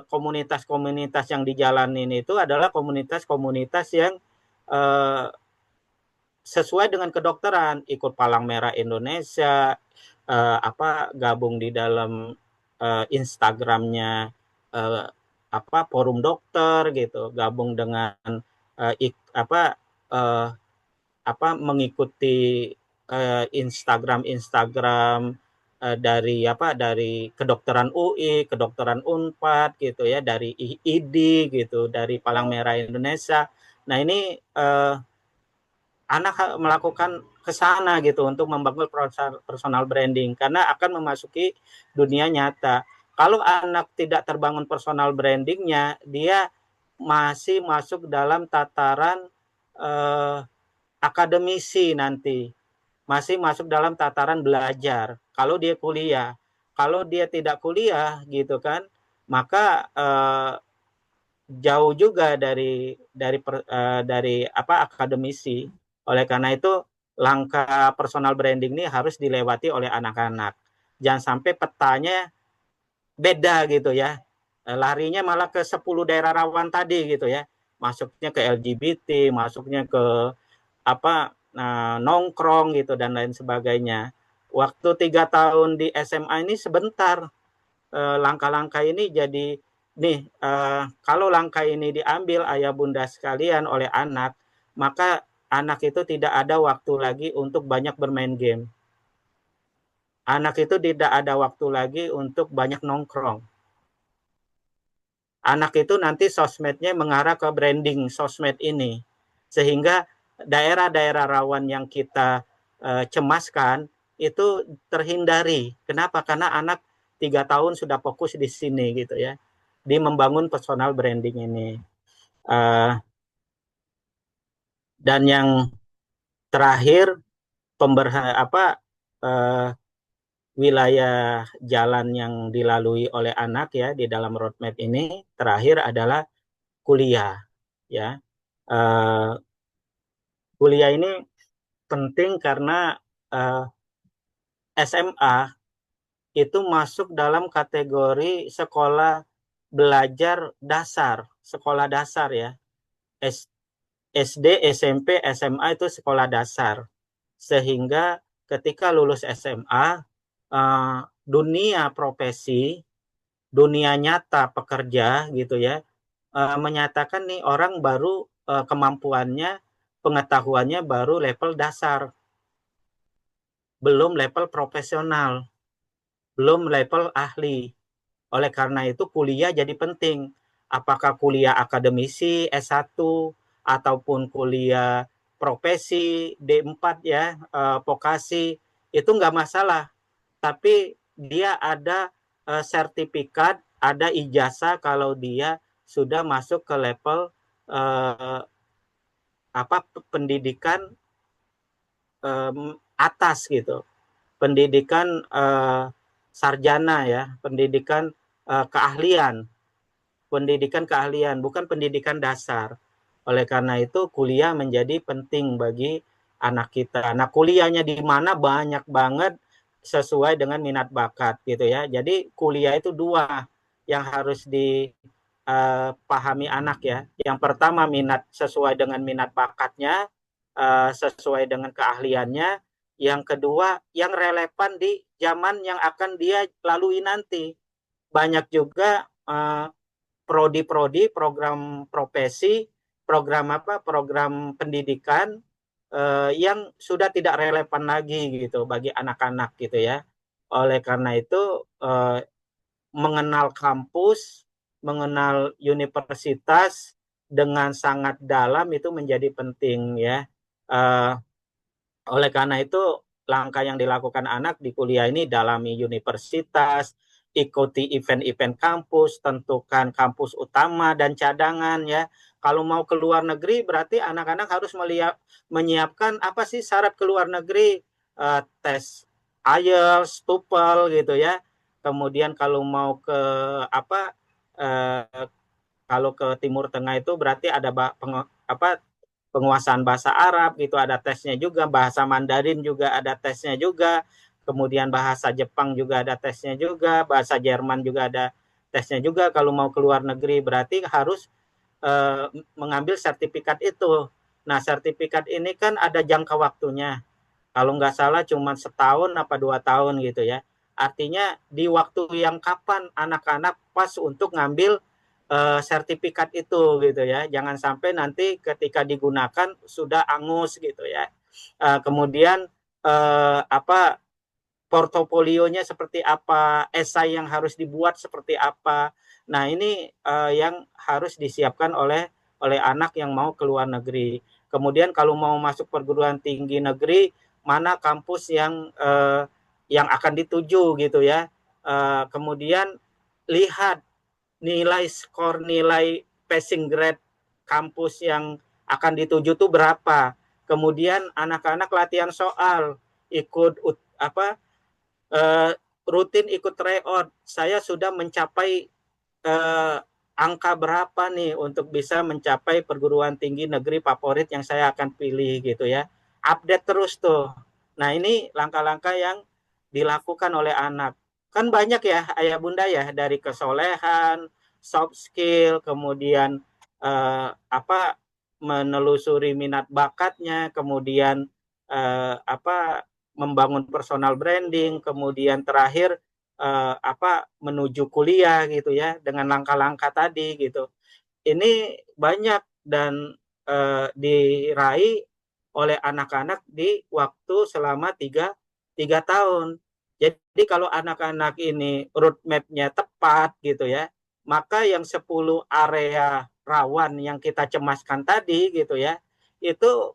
komunitas-komunitas yang dijalanin itu adalah komunitas-komunitas yang eh, sesuai dengan kedokteran, ikut Palang Merah Indonesia, gabung di dalam Instagramnya forum dokter gitu, gabung dengan mengikuti Instagram dari kedokteran UI, kedokteran Unpad gitu ya, dari ID gitu, dari Palang Merah Indonesia. Nah ini anak melakukan ke sana gitu untuk membangun personal branding karena akan memasuki dunia nyata. Kalau anak tidak terbangun personal brandingnya, dia masih masuk dalam tataran akademisi nanti, masih masuk dalam tataran belajar. Kalau dia kuliah, kalau dia tidak kuliah gitu kan, maka jauh juga dari akademisi. Oleh karena itu langkah personal branding ini harus dilewati oleh anak-anak. Jangan sampai petanya beda gitu ya. Larinya malah ke 10 daerah rawan tadi gitu ya. Masuknya ke LGBT, masuknya ke nongkrong gitu dan lain sebagainya. Waktu 3 tahun di SMA ini sebentar. Langkah-langkah ini jadi kalau langkah ini diambil ayah bunda sekalian oleh anak, maka anak itu tidak ada waktu lagi untuk banyak bermain game. Anak itu tidak ada waktu lagi untuk banyak nongkrong. Anak itu nanti sosmednya mengarah ke branding sosmed ini. Sehingga daerah-daerah rawan yang kita cemaskan itu terhindari. Kenapa? Karena anak 3 tahun sudah fokus di sini gitu ya, di membangun personal branding ini. Dan yang terakhir wilayah jalan yang dilalui oleh anak ya di dalam roadmap ini terakhir adalah kuliah ya. Kuliah ini penting karena SMA itu masuk dalam kategori sekolah belajar dasar, sekolah dasar ya. SD, SMP, SMA itu sekolah dasar. Sehingga ketika lulus SMA, dunia profesi, dunia nyata pekerja gitu ya, menyatakan nih orang baru kemampuannya, pengetahuannya baru level dasar. Belum level profesional, belum level ahli. Oleh karena itu kuliah jadi penting. Apakah kuliah akademisi S1 ataupun kuliah profesi D4 ya, vokasi, itu nggak masalah. Tapi dia ada sertifikat, ada ijazah kalau dia sudah masuk ke level pendidikan atas gitu. Pendidikan sarjana ya, pendidikan keahlian, bukan pendidikan dasar. Oleh karena itu kuliah menjadi penting bagi anak kita. Nah, kuliahnya di mana banyak banget sesuai dengan minat bakat gitu ya. Jadi kuliah itu 2 yang harus dipahami anak ya. Yang pertama minat sesuai dengan minat bakatnya, sesuai dengan keahliannya. Yang kedua, yang relevan di zaman yang akan dia lalui nanti. Banyak juga prodi-prodi, program profesi, program pendidikan yang sudah tidak relevan lagi gitu bagi anak-anak gitu ya. Oleh karena itu mengenal kampus, mengenal universitas dengan sangat dalam itu menjadi penting ya. Oleh karena itu, langkah yang dilakukan anak di kuliah ini dalami universitas, ikuti event-event kampus, tentukan kampus utama dan cadangan ya. Kalau mau ke luar negeri berarti anak-anak harus menyiapkan apa sih syarat ke luar negeri, tes IELTS, TOEFL gitu ya. Kemudian kalau mau ke kalau ke Timur Tengah itu berarti ada penguasaan bahasa Arab gitu, ada tesnya juga, bahasa Mandarin juga ada tesnya juga, kemudian bahasa Jepang juga ada tesnya juga, bahasa Jerman juga ada tesnya juga. Kalau mau ke luar negeri berarti harus mengambil sertifikat itu. Nah, sertifikat ini kan ada jangka waktunya. Kalau nggak salah cuma setahun apa 2 tahun gitu ya. Artinya di waktu yang kapan anak-anak pas untuk ngambil sertifikat itu gitu ya. Jangan sampai nanti ketika digunakan sudah angus gitu ya. Kemudian apa portofolionya seperti apa, esai yang harus dibuat seperti apa. Nah, ini yang harus disiapkan oleh anak yang mau ke luar negeri. Kemudian kalau mau masuk perguruan tinggi negeri, mana kampus yang akan dituju gitu ya. Kemudian lihat nilai skor, nilai passing grade kampus yang akan dituju itu berapa. Kemudian anak-anak latihan soal, ikut apa rutin ikut tryout. Saya sudah mencapai angka berapa nih untuk bisa mencapai perguruan tinggi negeri favorit yang saya akan pilih gitu ya. Update terus tuh. Nah, ini langkah-langkah yang dilakukan oleh anak. Kan banyak ya ayah bunda ya, dari kesolehan, soft skill, kemudian apa menelusuri minat bakatnya, kemudian apa membangun personal branding, kemudian terakhir apa menuju kuliah gitu ya dengan langkah-langkah tadi gitu. Ini banyak dan diraih oleh anak-anak di waktu selama tiga tahun. Jadi kalau anak-anak ini roadmap-nya tepat gitu ya, maka yang 10 area rawan yang kita cemaskan tadi gitu ya, itu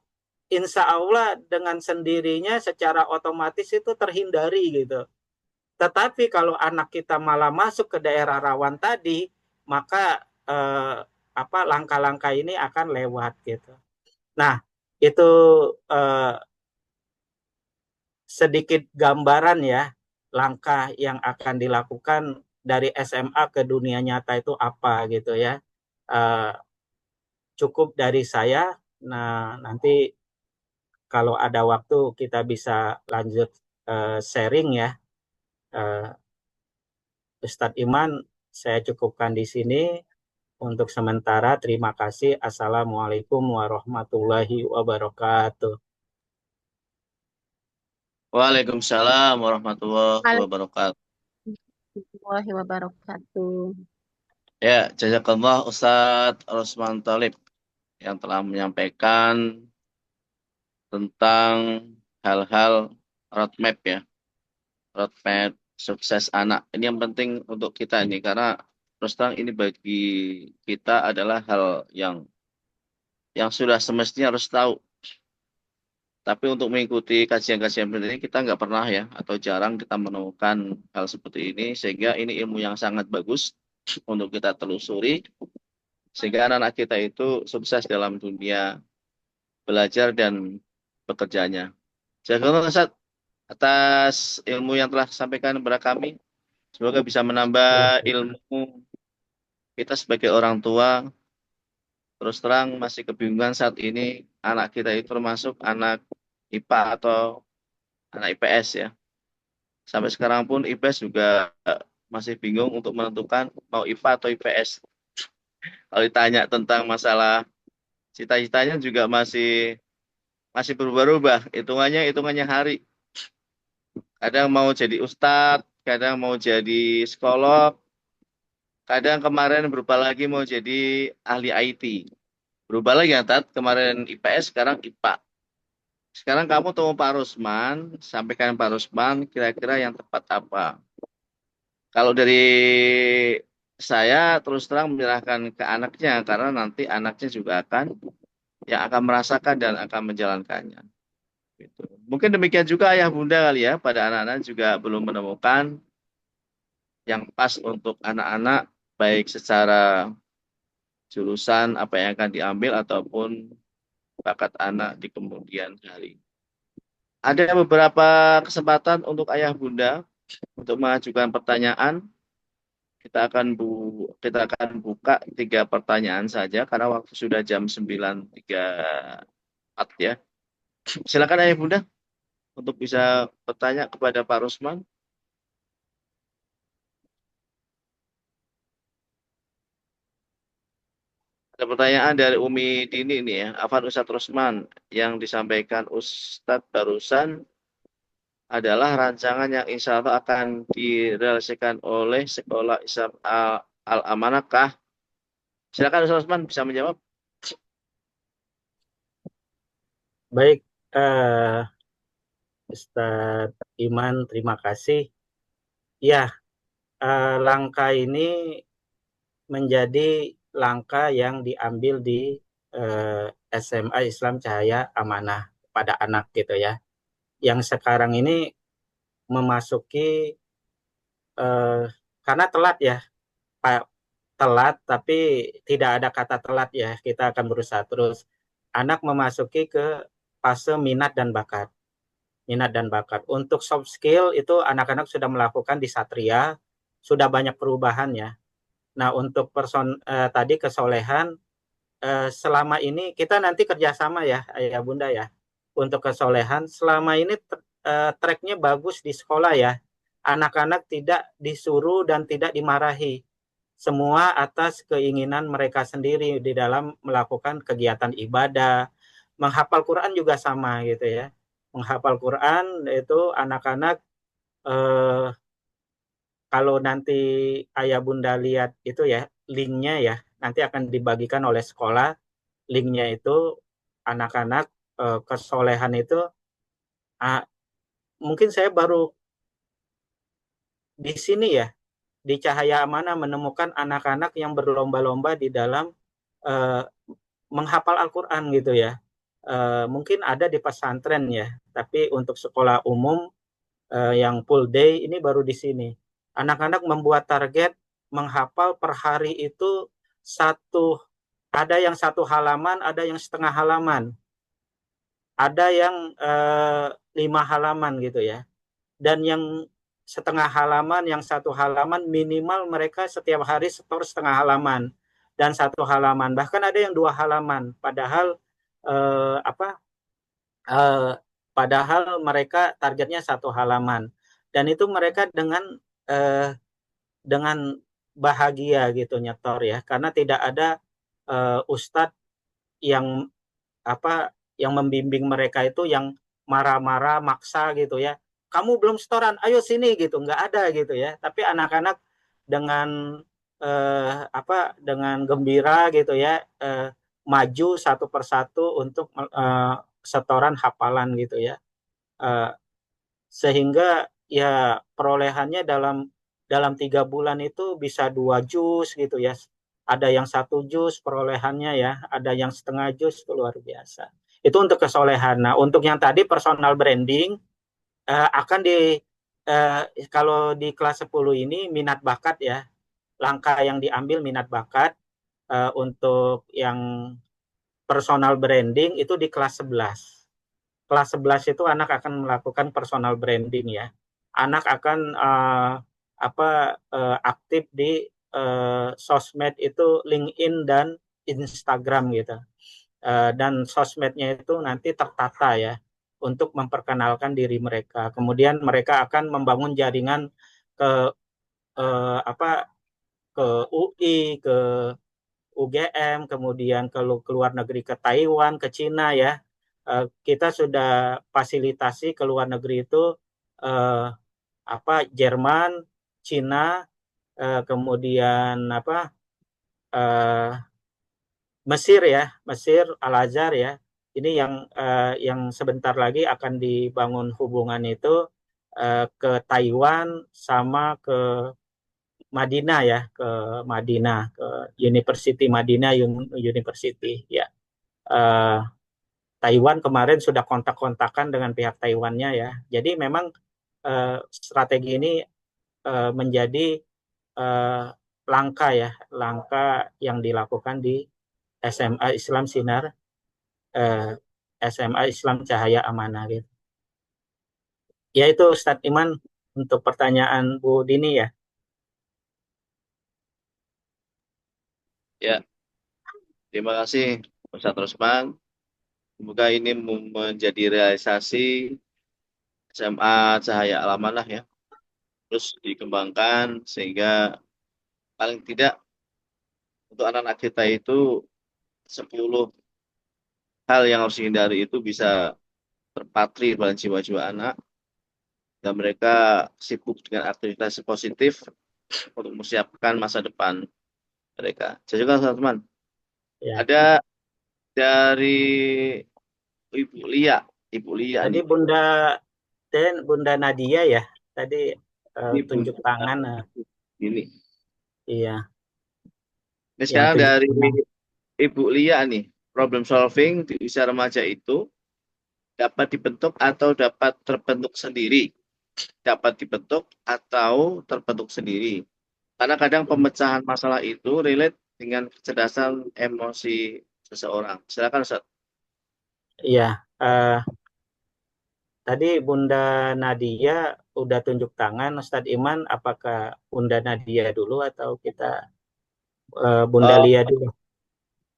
insya Allah dengan sendirinya secara otomatis itu terhindari gitu. Tetapi kalau anak kita malah masuk ke daerah rawan tadi, maka apa langkah-langkah ini akan lewat gitu. Nah, itu sedikit gambaran ya langkah yang akan dilakukan dari SMA ke dunia nyata itu apa gitu ya. Cukup dari saya. Nah, nanti kalau ada waktu kita bisa lanjut sharing ya. Ustadz Iman, saya cukupkan di sini. Untuk sementara, terima kasih. Assalamualaikum warahmatullahi wabarakatuh. Waalaikumsalam warahmatullahi wabarakatuh. Warahmatullahi wabarakatuh. Ya, jazakallah Ustadz Rosman Talib yang telah menyampaikan tentang hal-hal roadmap ya. Roadmap sukses anak. Ini yang penting untuk kita ini karena terus terang ini bagi kita adalah hal yang sudah semestinya harus tahu. Tapi untuk mengikuti kajian-kajian seperti ini kita nggak pernah ya atau jarang kita menemukan hal seperti ini sehingga ini ilmu yang sangat bagus untuk kita telusuri sehingga anak-anak kita itu sukses dalam dunia belajar dan bekerjanya. Jazakallah Ustaz atas ilmu yang telah disampaikan kepada kami. Semoga bisa menambah ilmu kita sebagai orang tua. Terus terang masih kebingungan saat ini anak kita itu termasuk anak IPA atau anak IPS ya. Sampai sekarang pun IPS juga masih bingung untuk menentukan mau IPA atau IPS. Kalau ditanya tentang masalah cita-citanya juga masih berubah-ubah. Hitungannya hari. Kadang mau jadi ustadz, kadang mau jadi psikolog, kadang kemarin berubah lagi mau jadi ahli IT. Berubah lagi ya, Tat. Kemarin IPS, sekarang IPA. Sekarang kamu temu Pak Rusman, sampaikan Pak Rusman kira-kira yang tepat apa. Kalau dari saya terus terang menyerahkan ke anaknya, karena nanti anaknya juga yang akan merasakan dan akan menjalankannya. Gitu. Mungkin demikian juga ayah bunda kali ya, pada anak-anak juga belum menemukan yang pas untuk anak-anak, baik secara jurusan apa yang akan diambil ataupun bakat anak di kemudian hari. Ada beberapa kesempatan untuk ayah bunda untuk mengajukan pertanyaan. Kita akan buka 3 pertanyaan saja karena waktu sudah jam 9.34 ya. Silakan ayah bunda untuk bisa bertanya kepada Pak Rusman. Ada pertanyaan dari Umi Dini nih ya. Afan Ustadz Rosman yang disampaikan Ustadz barusan adalah rancangan yang insya Allah akan direalisasikan oleh Sekolah Islam Al-Amanah. Silakan Ustadz Rosman bisa menjawab. Baik, Ustadz Iman, terima kasih. Ya, langkah ini menjadi langkah yang diambil di SMA Islam Cahaya Amanah pada anak gitu ya. Yang sekarang ini memasuki karena telat ya, Pak, telat tapi tidak ada kata telat ya. Kita akan berusaha terus. Anak memasuki ke fase minat dan bakat. Minat dan bakat. Untuk soft skill itu anak-anak sudah melakukan di Satria, sudah banyak perubahan ya. Nah, untuk tadi kesolehan, selama ini kita nanti kerjasama ya, Ayah Bunda ya. Untuk kesolehan, selama ini tracknya bagus di sekolah ya. Anak-anak tidak disuruh dan tidak dimarahi. Semua atas keinginan mereka sendiri di dalam melakukan kegiatan ibadah. Menghafal Quran juga sama gitu ya. Menghafal Quran itu anak-anak kalau nanti Ayah Bunda lihat itu ya, linknya ya, nanti akan dibagikan oleh sekolah. Linknya itu anak-anak kesolehan itu, mungkin saya baru di sini ya, di Cahaya Amanah menemukan anak-anak yang berlomba-lomba di dalam menghafal Al-Quran gitu ya. Mungkin ada di pesantren ya, tapi untuk sekolah umum yang full day ini baru di sini. Anak-anak membuat target menghafal per hari itu ada yang 1 halaman, ada yang setengah halaman, ada yang 5 halaman gitu ya. Dan yang setengah halaman, yang 1 halaman minimal mereka setiap hari setor setengah halaman dan 1 halaman. Bahkan ada yang 2 halaman. Padahal mereka targetnya 1 halaman. Dan itu mereka dengan bahagia gitu nyetor ya, karena tidak ada ustadz yang yang membimbing mereka itu yang marah-marah maksa gitu ya, kamu belum setoran, ayo sini gitu, nggak ada gitu ya. Tapi anak-anak dengan dengan gembira gitu ya, maju satu persatu untuk setoran hafalan gitu ya, sehingga ya perolehannya dalam 3 bulan itu bisa 2 juz gitu ya. Ada yang 1 juz perolehannya ya, ada yang setengah juz, itu luar biasa. Itu untuk kesolehan. Nah, untuk yang tadi personal branding akan kalau di kelas 10 ini minat bakat ya, langkah yang diambil minat bakat untuk yang personal branding itu di kelas 11. Kelas 11 itu anak akan melakukan personal branding ya. Anak akan aktif di sosmed itu LinkedIn dan Instagram gitu. Dan sosmednya itu nanti tertata ya untuk memperkenalkan diri mereka. Kemudian mereka akan membangun jaringan ke ke UI, ke UGM, kemudian ke luar negeri, ke Taiwan, ke Cina ya. Kita sudah fasilitasi ke luar negeri itu Jerman, Cina, kemudian Mesir ya, Mesir, Al-Azhar ya. Ini yang sebentar lagi akan dibangun hubungan itu ke Taiwan sama ke Madinah ya, ke Madinah, ke University Madinah University ya. Taiwan kemarin sudah kontak-kontakan dengan pihak Taiwannya ya. Jadi memang strategi ini menjadi langkah yang dilakukan di SMA Islam Sinar, SMA Islam Cahaya Amanah gitu. Ya itu Ustadz Iman untuk pertanyaan Bu Dini ya. Ya, terima kasih Ustadz Rosman. Semoga ini menjadi realisasi SMA Cahaya Al-Amanah ya. Terus dikembangkan sehingga paling tidak untuk anak-anak kita itu 10 hal yang harus dihindari itu bisa terpatri pada jiwa-jiwa anak, dan mereka sibuk dengan aktivitas positif untuk mempersiapkan masa depan mereka. Jadi kan teman-teman, Ya. ada dari Ibu Lia, Ibu Lia Tadi nih. Bunda Nadia ya, tadi Ini tunjuk Bunda tangan. ini. Iya, Ini yang sekarang tunjuk dari tangan. Ibu Lia nih, problem solving di usia remaja itu dapat dibentuk atau dapat terbentuk sendiri. Dapat dibentuk atau terbentuk sendiri. Karena kadang pemecahan masalah itu relate dengan kecerdasan emosi seseorang. Silakan Ustaz. Iya, tadi Bunda Nadia udah tunjuk tangan. Ustadz Iman, apakah Bunda Nadia dulu atau kita Bunda Lia dulu?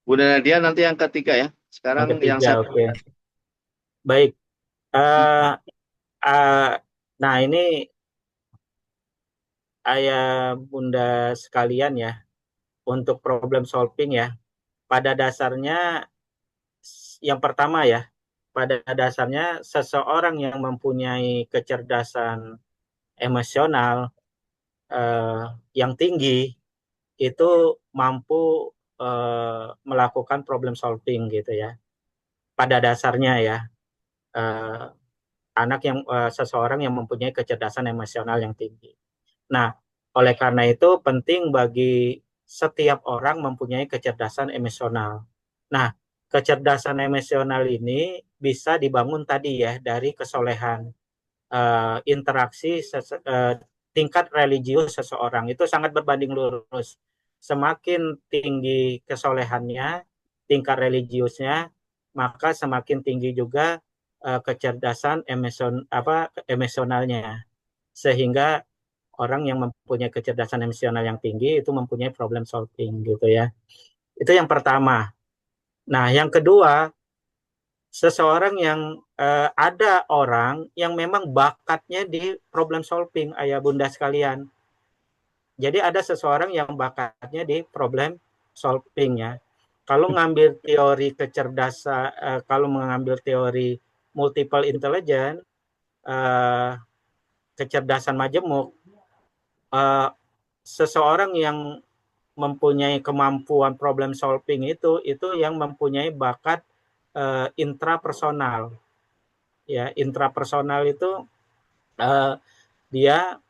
Bunda Nadia nanti yang ketiga ya. Sekarang Yang ketiga, yang oke. Baik. Nah, ini ayah Bunda sekalian ya, untuk problem solving ya. Pada dasarnya, yang pertama ya, pada dasarnya seseorang yang mempunyai kecerdasan emosional yang tinggi itu mampu melakukan problem solving gitu ya. Pada dasarnya ya, seseorang yang mempunyai kecerdasan emosional yang tinggi. Nah, oleh karena itu penting bagi setiap orang mempunyai kecerdasan emosional. Nah, kecerdasan emosional ini bisa dibangun tadi ya dari kesolehan, interaksi, tingkat religius seseorang itu sangat berbanding lurus. Semakin tinggi kesolehannya, tingkat religiusnya, maka semakin tinggi juga kecerdasan emosionalnya. Sehingga orang yang mempunyai kecerdasan emosional yang tinggi itu mempunyai problem solving gitu ya. Itu yang pertama. Nah, yang kedua, seseorang yang ada orang yang memang bakatnya di problem solving, ayah bunda sekalian. Jadi ada seseorang yang bakatnya di problem solving ya. Kalau ngambil teori kecerdasan, kalau mengambil teori multiple intelligence, kecerdasan majemuk, seseorang yang mempunyai kemampuan problem solving itu yang mempunyai bakat intrapersonal. Ya, intrapersonal itu dia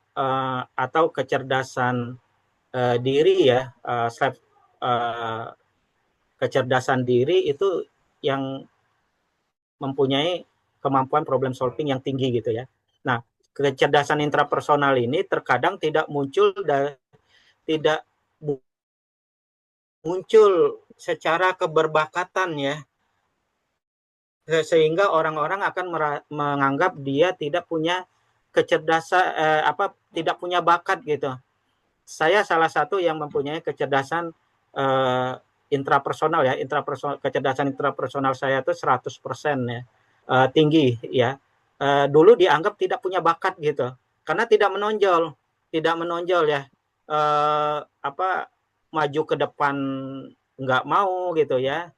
atau kecerdasan diri ya, kecerdasan diri itu yang mempunyai kemampuan problem solving yang tinggi gitu ya. Nah, kecerdasan intrapersonal ini terkadang tidak muncul secara keberbakatan ya, sehingga orang-orang akan menganggap dia tidak punya kecerdasan tidak punya bakat gitu. Saya salah satu yang mempunyai kecerdasan intrapersonal ya, kecerdasan intrapersonal saya itu 100% ya, tinggi ya. Dulu dianggap tidak punya bakat gitu, karena tidak menonjol ya, maju ke depan nggak mau gitu ya.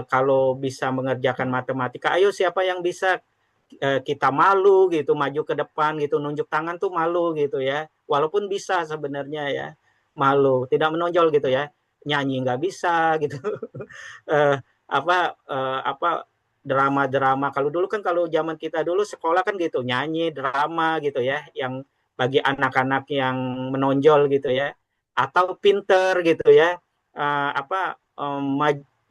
Kalau bisa mengerjakan matematika, ayo siapa yang bisa, kita malu gitu, maju ke depan gitu, nunjuk tangan tuh malu gitu ya, walaupun bisa sebenarnya ya, malu, tidak menonjol gitu ya, nyanyi nggak bisa gitu. Drama-drama, kalau dulu kan, kalau zaman kita dulu sekolah kan gitu, nyanyi, drama gitu ya, yang bagi anak-anak yang menonjol gitu ya, atau pinter gitu ya,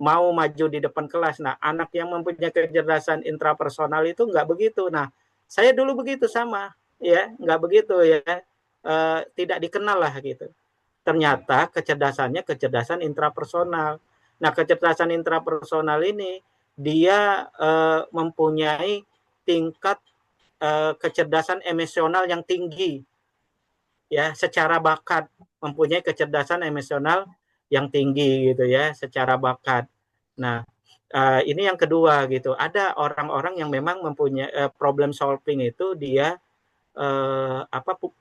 mau maju di depan kelas. Nah, anak yang mempunyai kecerdasan intrapersonal itu nggak begitu. Nah, saya dulu begitu sama, ya, nggak begitu ya, tidak dikenal lah gitu. Ternyata kecerdasan intrapersonal. Nah, kecerdasan intrapersonal ini dia mempunyai tingkat kecerdasan emosional yang tinggi, ya, secara bakat, mempunyai kecerdasan emosional yang tinggi gitu ya, secara bakat. Nah, ini yang kedua gitu. Ada orang-orang yang memang mempunyai problem solving itu dia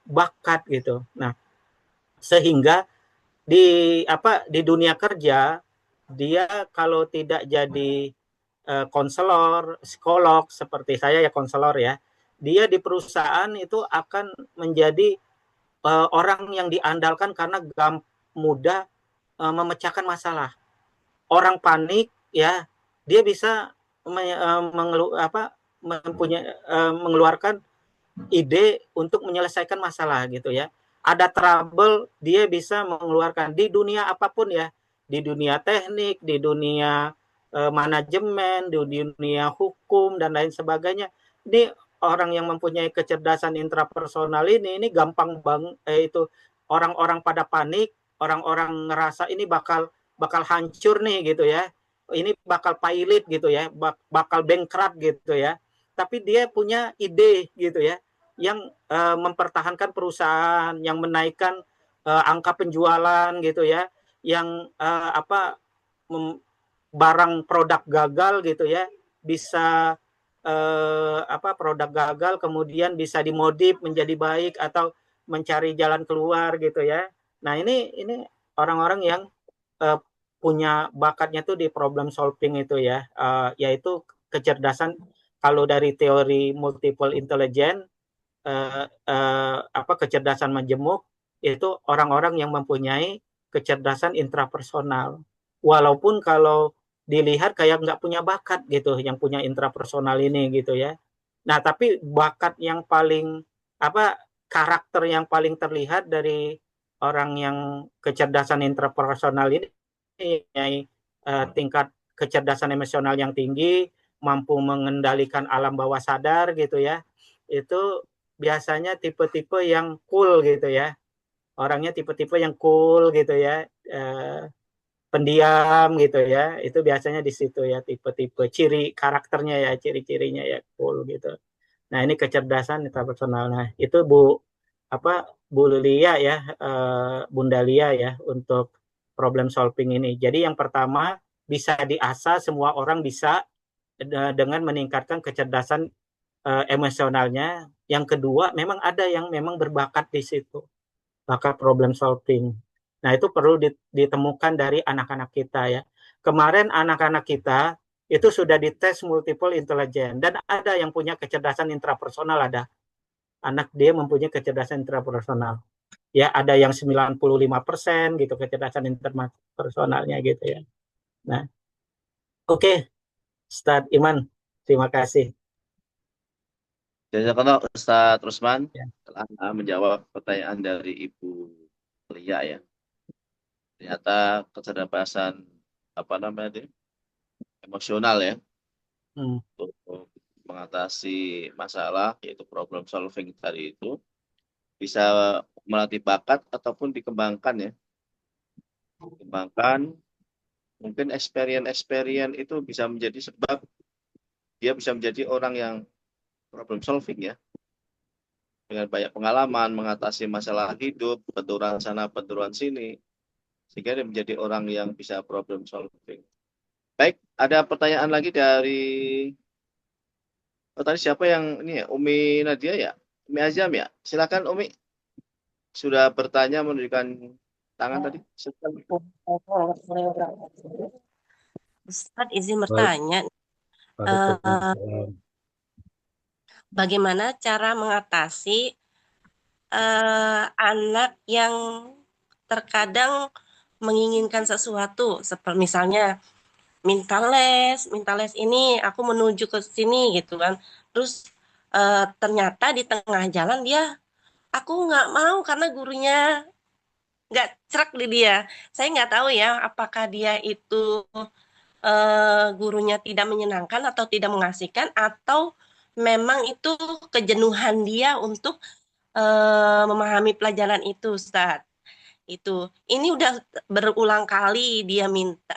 bakat gitu. Nah, sehingga di dunia kerja dia kalau tidak jadi konselor, psikolog seperti saya ya konselor ya, dia di perusahaan itu akan menjadi orang yang diandalkan karena mudah memecahkan masalah. Orang panik ya, dia bisa mengeluarkan ide untuk menyelesaikan masalah gitu ya. Ada trouble, dia bisa mengeluarkan di dunia apapun ya, di dunia teknik, di dunia manajemen, di dunia hukum dan lain sebagainya. Ini orang yang mempunyai kecerdasan intrapersonal ini gampang banget itu orang-orang pada panik, orang-orang ngerasa ini bakal hancur nih gitu ya. Ini bakal pailit gitu ya, bakal bankrupt gitu ya. Tapi dia punya ide gitu ya yang mempertahankan perusahaan, yang menaikkan angka penjualan gitu ya, yang barang produk gagal gitu ya bisa produk gagal kemudian bisa dimodif menjadi baik atau mencari jalan keluar gitu ya. Nah ini orang-orang yang punya bakatnya tuh di problem solving itu ya, yaitu kecerdasan kalau dari teori multiple intelligence kecerdasan majemuk itu orang-orang yang mempunyai kecerdasan intrapersonal. Walaupun kalau dilihat kayak nggak punya bakat gitu, yang punya intrapersonal ini gitu ya. Nah, tapi bakat yang paling karakter yang paling terlihat dari orang yang kecerdasan intrapersonal ini tingkat kecerdasan emosional yang tinggi, mampu mengendalikan alam bawah sadar gitu ya. Itu biasanya tipe-tipe yang cool gitu ya. Orangnya tipe-tipe yang cool gitu ya. Pendiam gitu ya. Itu biasanya di situ ya tipe-tipe ciri karakternya ya, ciri-cirinya ya cool gitu. Nah, ini kecerdasan intrapersonal. Nah, itu Bu Lia ya, Bunda Lia ya untuk problem solving ini. Jadi yang pertama bisa diasah, semua orang bisa dengan meningkatkan kecerdasan emosionalnya. Yang kedua, memang ada yang memang berbakat di situ, bakat problem solving. Nah, itu perlu ditemukan dari anak-anak kita ya. Kemarin anak-anak kita itu sudah dites multiple intelligence dan ada yang punya kecerdasan intrapersonal, ada anak dia mempunyai kecerdasan intrapersonal. Ya, ada yang 95% gitu kecerdasan interpersonalnya gitu ya. Nah, oke, Ustadz Iman, terima kasih. Jazakallah Ustadz Rusman Ya. telah menjawab pertanyaan dari Ibu Lia ya. Ternyata kecerdasan emosional ya untuk mengatasi masalah yaitu problem solving tadi itu bisa melatih bakat ataupun dikembangkan ya. Dikembangkan mungkin experience itu bisa menjadi sebab dia bisa menjadi orang yang problem solving ya. Dengan banyak pengalaman mengatasi masalah hidup, benturan sana, benturan sini. Sehingga dia menjadi orang yang bisa problem solving. Baik, ada pertanyaan lagi dari tadi siapa yang ini ya? Umi Nadia ya? Umi Azam ya? Silakan Umi. Sudah bertanya menunjukkan tangan tadi. Silakan. Ustadz izin bertanya, bagaimana cara mengatasi anak yang terkadang menginginkan sesuatu, seperti misalnya minta les ini aku menuju ke sini gitu kan, terus ternyata di tengah jalan aku nggak mau karena gurunya nggak cerak di dia. Saya nggak tahu ya apakah dia itu gurunya tidak menyenangkan atau tidak mengasihkan atau memang itu kejenuhan dia untuk memahami pelajaran itu, Ustadz. Itu ini udah berulang kali dia minta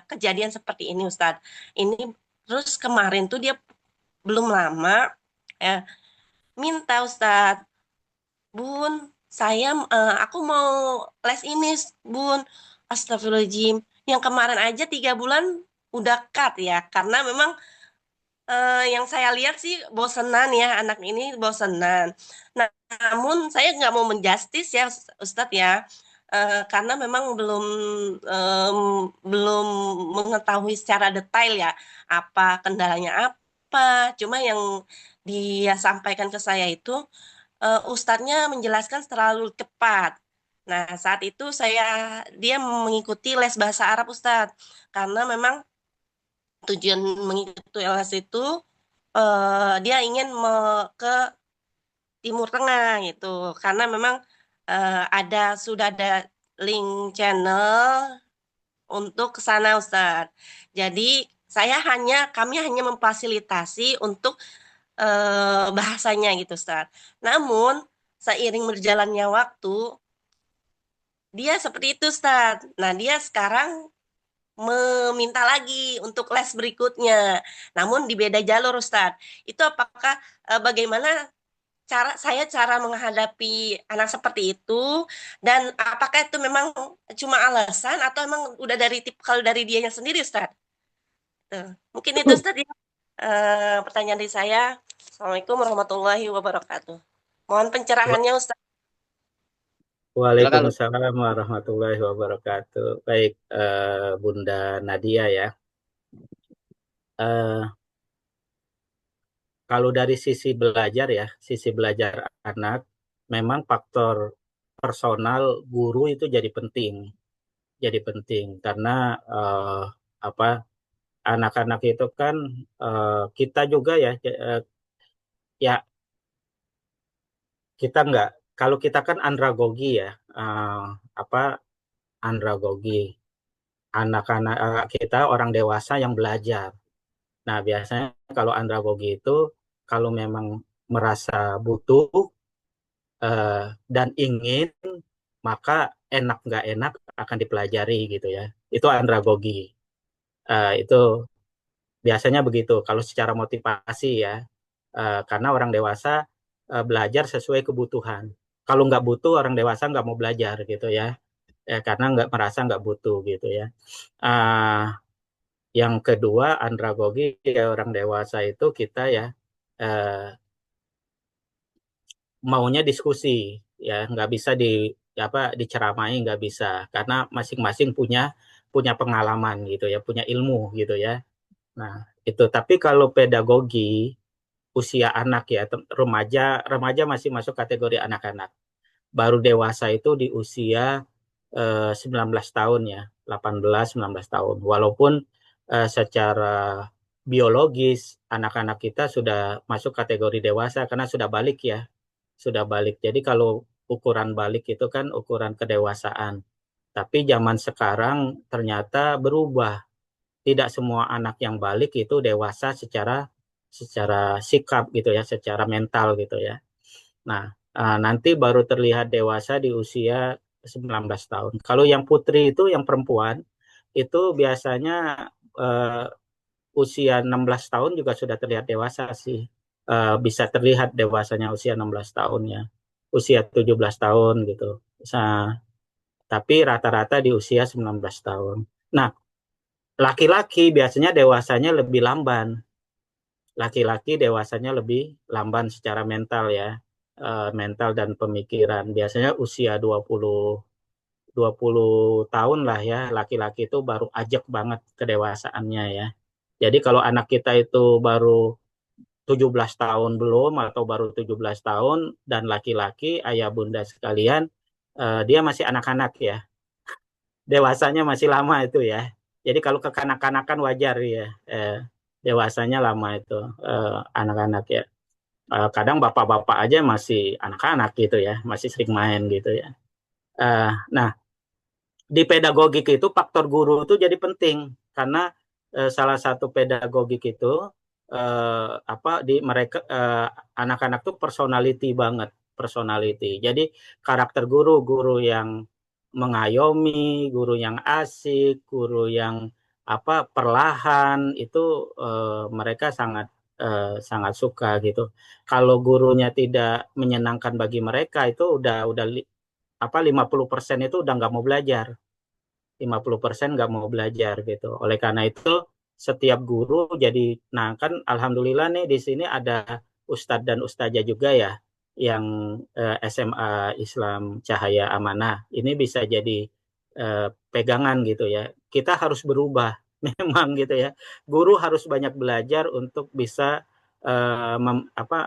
kejadian seperti ini, Ustadz. Ini terus kemarin tuh dia belum lama minta, Ustadz, Bun, aku mau les ini, Bun. Astagfirullahaladzim. Yang kemarin aja 3 bulan udah cut ya, karena memang yang saya lihat sih bosenan ya, anak ini bosenan. Namun saya nggak mau menjustis ya Ustadz ya. karena memang belum mengetahui secara detail ya apa kendalanya apa. Cuma yang dia sampaikan ke saya itu ustadznya menjelaskan terlalu cepat. Nah, saat itu dia mengikuti les bahasa Arab Ustadz, karena memang tujuan mengikuti les itu dia ingin ke Timur Tengah gitu, karena memang sudah ada link channel untuk ke sana Ustadz. Jadi kami hanya memfasilitasi untuk bahasanya gitu Ustadz. Namun seiring berjalannya waktu, dia seperti itu Ustadz. Nah, dia sekarang meminta lagi untuk les berikutnya. Namun di beda jalur Ustadz. Itu apakah bagaimana cara menghadapi anak seperti itu, dan apakah itu memang cuma alasan atau emang udah kalau dari dianya sendiri Ustadz? Tuh. Mungkin itu Ustadz ya. Pertanyaan dari saya. Assalamualaikum warahmatullahi wabarakatuh. Mohon pencerahannya Ustadz. Waalaikumsalam warahmatullahi wabarakatuh. Baik, Bunda Nadia ya. Kalau dari sisi belajar anak, memang faktor personal guru itu jadi penting karena anak-anak itu kan kita juga ya kita nggak, kalau kita kan andragogi ya, andragogi, anak-anak kita orang dewasa yang belajar. Nah, biasanya kalau andragogi itu kalau memang merasa butuh dan ingin, maka enak nggak enak akan dipelajari gitu ya. Itu andragogi. Itu biasanya begitu kalau secara motivasi ya. Karena orang dewasa belajar sesuai kebutuhan. Kalau nggak butuh, orang dewasa nggak mau belajar gitu ya. Karena merasa nggak butuh gitu ya. Yang kedua, andragogi ya, orang dewasa itu kita ya maunya diskusi ya, nggak bisa diceramai, nggak bisa, karena masing-masing punya pengalaman gitu ya, punya ilmu gitu ya. Nah itu, tapi kalau pedagogi usia anak ya, remaja masih masuk kategori anak-anak, baru dewasa itu di usia 19 tahun ya, 18-19 tahun. Walaupun secara biologis anak-anak kita sudah masuk kategori dewasa karena sudah balik ya, sudah balik. Jadi kalau ukuran balik itu kan ukuran kedewasaan. Tapi zaman sekarang ternyata berubah. Tidak semua anak yang balik itu dewasa secara sikap gitu ya, secara mental gitu ya. Nah, nanti baru terlihat dewasa di usia 19 tahun. Kalau yang putri itu, yang perempuan, itu biasanya usia 16 tahun juga sudah terlihat dewasa sih. Bisa terlihat dewasanya usia 16 tahun ya. Usia 17 tahun gitu. Tapi rata-rata di usia 19 tahun. Nah, laki-laki biasanya dewasanya lebih lamban. Laki-laki dewasanya lebih lamban secara mental ya. Mental dan pemikiran. Biasanya usia 20 tahun lah ya, laki-laki itu baru ajak banget kedewasaannya ya. Jadi kalau anak kita itu baru 17 tahun belum, atau baru 17 tahun dan laki-laki, ayah bunda sekalian, dia masih anak-anak ya. Dewasanya masih lama itu ya. Jadi kalau kekanak-kanakan wajar ya. Dewasanya lama itu anak-anak ya. Kadang bapak-bapak aja masih anak-anak gitu ya, masih sering main gitu ya. Nah, di pedagogik itu faktor guru itu jadi penting, karena salah satu pedagogik itu mereka anak-anak tuh personality banget, personality. Jadi karakter guru yang mengayomi, guru yang asik, guru yang perlahan itu mereka sangat suka gitu. Kalau gurunya tidak menyenangkan bagi mereka, itu udah 50% itu udah nggak mau belajar. 50% nggak mau belajar gitu. Oleh karena itu setiap guru jadi, nah kan alhamdulillah nih di sini ada ustadz dan ustazah juga ya. SMA Islam Cahaya Amanah ini bisa jadi pegangan gitu ya. Kita harus berubah memang gitu ya. Guru harus banyak belajar untuk bisa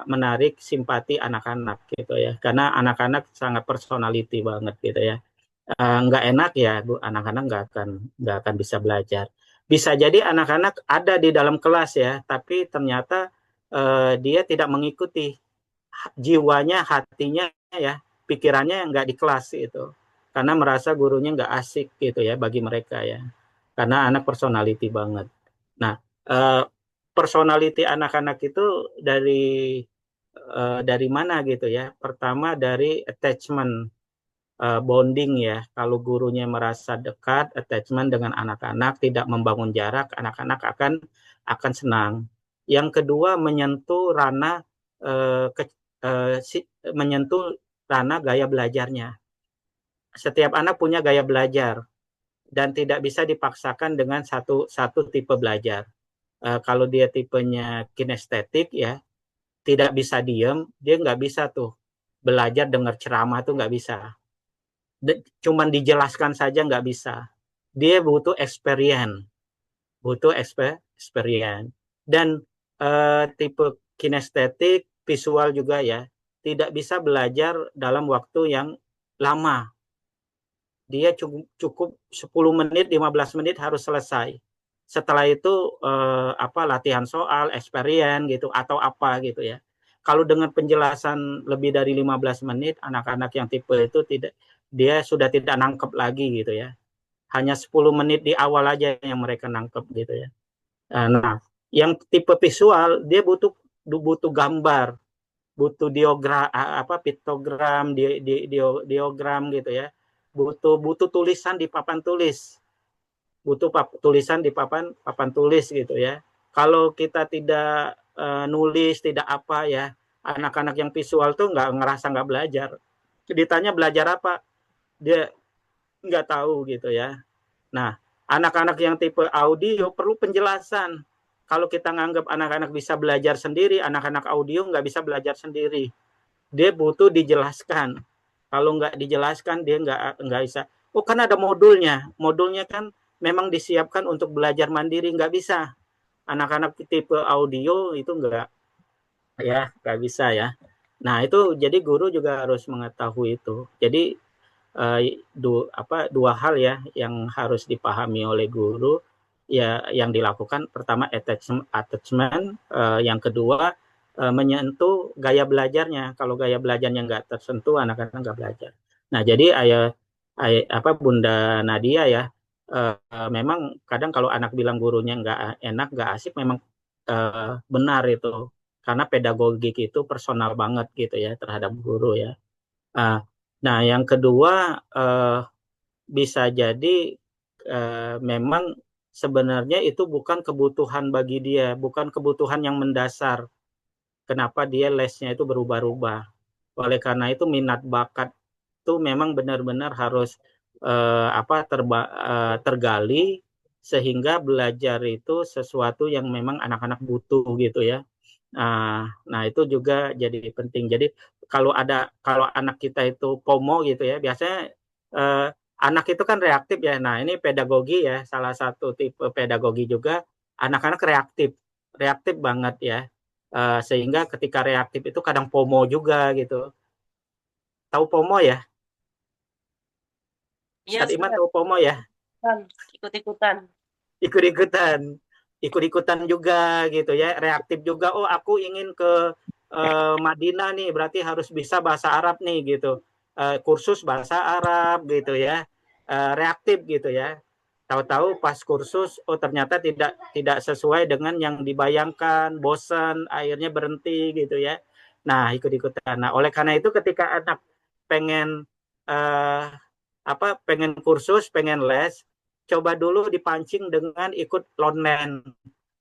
menarik simpati anak-anak gitu ya. Karena anak-anak sangat personality banget gitu ya. Nggak enak ya, Bu, anak-anak nggak akan bisa belajar. Bisa jadi anak-anak ada di dalam kelas ya, tapi ternyata dia tidak mengikuti jiwanya, hatinya ya, pikirannya nggak di kelas itu. Karena merasa gurunya nggak asik gitu ya bagi mereka ya. Karena anak personality banget. Nah, personality anak-anak itu dari mana gitu ya? Pertama dari attachment, bonding ya. Kalau gurunya merasa dekat, attachment dengan anak-anak, tidak membangun jarak, anak-anak akan senang. Yang kedua menyentuh ranah menyentuh ranah gaya belajarnya. Setiap anak punya gaya belajar dan tidak bisa dipaksakan dengan satu tipe belajar. Kalau dia tipenya kinestetik ya, tidak bisa diem, dia nggak bisa tuh belajar dengar ceramah tuh nggak bisa. Cuman dijelaskan saja nggak bisa. Dia butuh experience, experience. Dan tipe kinestetik, visual juga ya, tidak bisa belajar dalam waktu yang lama. Dia cukup 10 menit, 15 menit harus selesai. Setelah itu latihan soal, experience gitu atau apa gitu ya. Kalau dengan penjelasan lebih dari 15 menit, anak-anak yang tipe itu dia sudah tidak nangkep lagi gitu ya. Hanya 10 menit di awal aja yang mereka nangkep gitu ya. Nah, yang tipe visual dia butuh gambar, butuh piktogram, diagram gitu ya. Butuh tulisan di papan tulis. Tulisan di papan tulis gitu ya. Kalau kita tidak nulis, tidak apa ya, anak-anak yang visual tuh nggak belajar. Ditanya belajar apa, dia nggak tahu gitu ya. Nah, anak-anak yang tipe audio perlu penjelasan. Kalau kita nganggap anak-anak bisa belajar sendiri, anak-anak audio nggak bisa belajar sendiri. Dia butuh dijelaskan. Kalau nggak dijelaskan, dia nggak bisa. Oh, kan ada modulnya. Modulnya kan memang disiapkan untuk belajar mandiri, nggak bisa. Anak-anak tipe audio itu nggak bisa ya. Nah, itu jadi guru juga harus mengetahui itu. Jadi dua hal ya yang harus dipahami oleh guru ya, yang dilakukan pertama attachment, yang kedua menyentuh gaya belajarnya. Kalau gaya belajarnya nggak tersentuh, anak-anak nggak belajar. Nah, jadi Bunda Nadia ya, memang kadang kalau anak bilang gurunya nggak enak, nggak asik, memang benar itu. Karena pedagogik itu personal banget gitu ya terhadap guru ya. Nah, yang kedua bisa jadi memang sebenarnya itu bukan kebutuhan bagi dia, bukan kebutuhan yang mendasar. Kenapa dia lesnya itu berubah-ubah. Oleh karena itu minat bakat itu memang benar-benar harus tergali sehingga belajar itu sesuatu yang memang anak-anak butuh gitu ya. Nah itu juga jadi penting. Jadi kalau anak kita itu FOMO gitu ya, biasanya anak itu kan reaktif ya. Nah ini pedagogi ya, salah satu tipe pedagogi juga, anak-anak reaktif banget ya. Sehingga ketika reaktif itu kadang FOMO juga gitu. Tahu FOMO ya? Iya, Ustadz Iman Ustaz. tahu FOMO ya? Ikut-ikutan. Ikut-ikutan juga gitu ya, reaktif juga. Oh, aku ingin ke Madinah nih, berarti harus bisa bahasa Arab nih gitu. Kursus bahasa Arab gitu ya. Reaktif gitu ya. Tahu-tahu pas kursus, oh ternyata tidak sesuai dengan yang dibayangkan, bosan, akhirnya berhenti gitu ya. Nah, ikut-ikutan. Nah, oleh karena itu ketika anak pengen pengen kursus, pengen les, coba dulu dipancing dengan ikut online.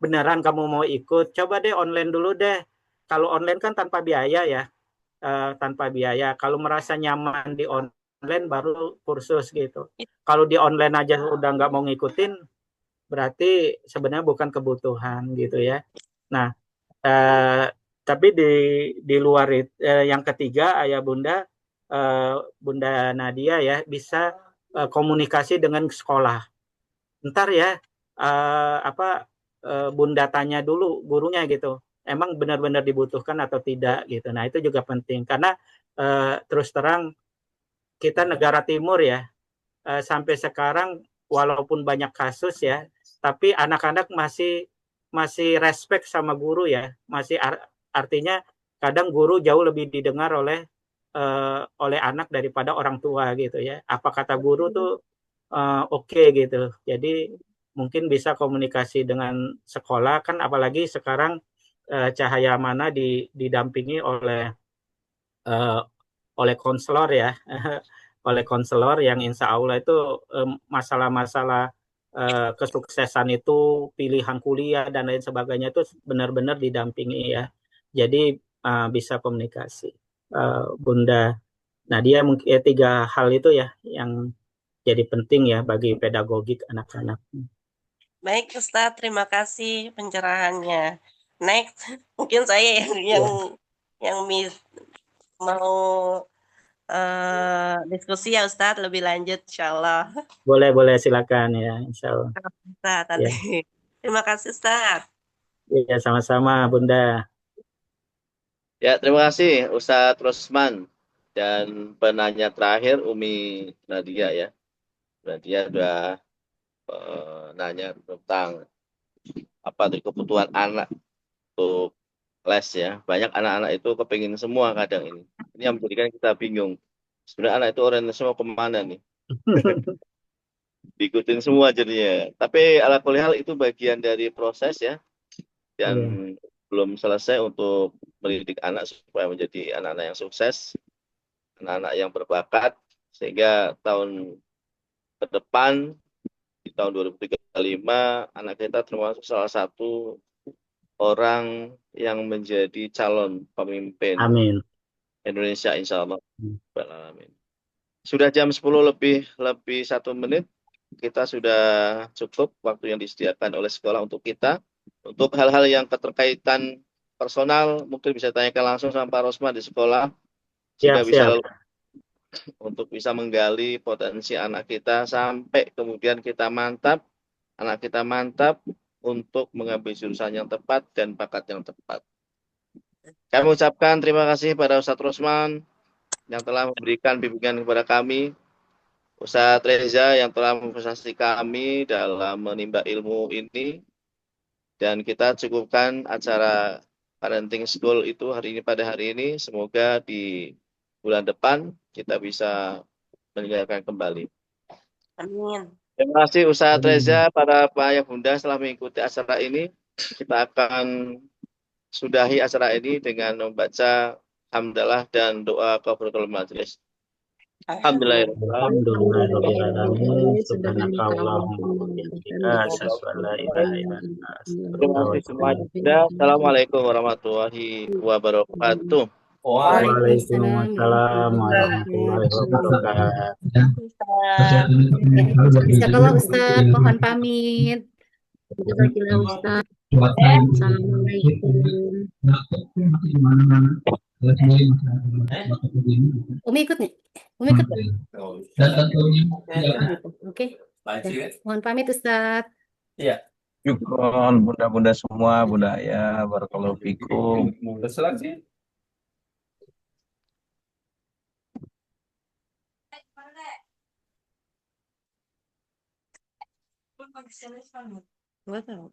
Beneran kamu mau ikut? Coba deh online dulu deh. Kalau online kan tanpa biaya ya, tanpa biaya. Kalau merasa nyaman di online baru kursus gitu. Kalau di online aja udah nggak mau ngikutin, berarti sebenarnya bukan kebutuhan gitu ya. Nah, Tapi di luar yang ketiga, ayah bunda, Bunda Nadia ya, bisa komunikasi dengan sekolah. Ntar ya, bunda tanya dulu gurunya gitu, emang benar-benar dibutuhkan atau tidak gitu. Nah itu juga penting karena terus terang kita negara timur ya, sampai sekarang walaupun banyak kasus ya, tapi anak-anak masih respect sama guru ya, masih artinya kadang guru jauh lebih didengar oleh anak daripada orang tua gitu ya. Apa kata guru tuh oke gitu. Jadi mungkin bisa komunikasi dengan sekolah kan, apalagi sekarang Cahaya Mana didampingi eh, oleh konselor ya, oleh konselor yang insya Allah itu masalah-masalah kesuksesan itu, pilihan kuliah dan lain sebagainya itu benar-benar didampingi ya. Jadi bisa komunikasi. Bunda Nadia mungkin tiga hal itu ya yang jadi penting ya bagi pedagogik anak-anak. Baik Ustadz, terima kasih pencerahannya. Next, mungkin saya yang mau diskusi ya Ustadz lebih lanjut insya Allah. Boleh silakan ya, insya Allah. Ustadz, Ya. Terima kasih Ustadz. Ya, sama-sama Bunda. Ya, terima kasih Ustadz Rosman dan penanya terakhir Umi Nadia ya. Nadia sudah nanya tentang apa tuh kebutuhan anak untuk les ya. Banyak anak-anak itu kepingin semua kadang ini. Ini yang menjadikan kita bingung. Sebenarnya anak itu orientasi mau kemana nih? Diikutin semua jadinya. Tapi ala kulli hal itu bagian dari proses ya. Dan belum selesai untuk mendidik anak supaya menjadi anak-anak yang sukses, anak-anak yang berbakat, sehingga tahun ke depan, di tahun 2035, anak kita termasuk salah satu orang yang menjadi calon pemimpin Amin. Indonesia, insya Allah. Amin. Sudah jam 10 lebih 1 menit, kita sudah cukup waktu yang disediakan oleh sekolah untuk kita. Untuk hal-hal yang keterkaitan personal, mungkin bisa tanyakan langsung sama Pak Rosman di sekolah, sehingga bisa untuk bisa menggali potensi anak kita sampai kemudian anak kita mantap untuk mengambil jurusan yang tepat dan bakat yang tepat. Kami ucapkan terima kasih pada Ustadz Rosman yang telah memberikan bimbingan kepada kami, Ustadz Reza yang telah memfasilitasi kami dalam menimba ilmu ini, dan kita cukupkan acara parenting school itu pada hari ini. Semoga di bulan depan kita bisa meninggalkan kembali. Amin. Terima kasih Ustadz Reza, para ayah bunda setelah mengikuti acara ini. Kita akan sudahi acara ini dengan membaca hamdalah dan doa kafaratul majelis. Alhamdulillahirobbilalamin. Subhanakallahumma wa bihamdika asyhadu an la ilaha illa anta Terima kasih semuanya. Assalamualaikum warahmatullahi wabarakatuh. Waalaikumsalam warahmatullahi wabarakatuh. Jazakallah Ustadz, mohon pamit. Jazakallah Ustadz. Assalamualaikum. Umi ikut nih? Umi ikut nggak? Oke. Mohon pamit Ustadz. Iya. Syukron bunda-bunda semua, Bunda Ayah, barakallahu fikum. Nggak tahu.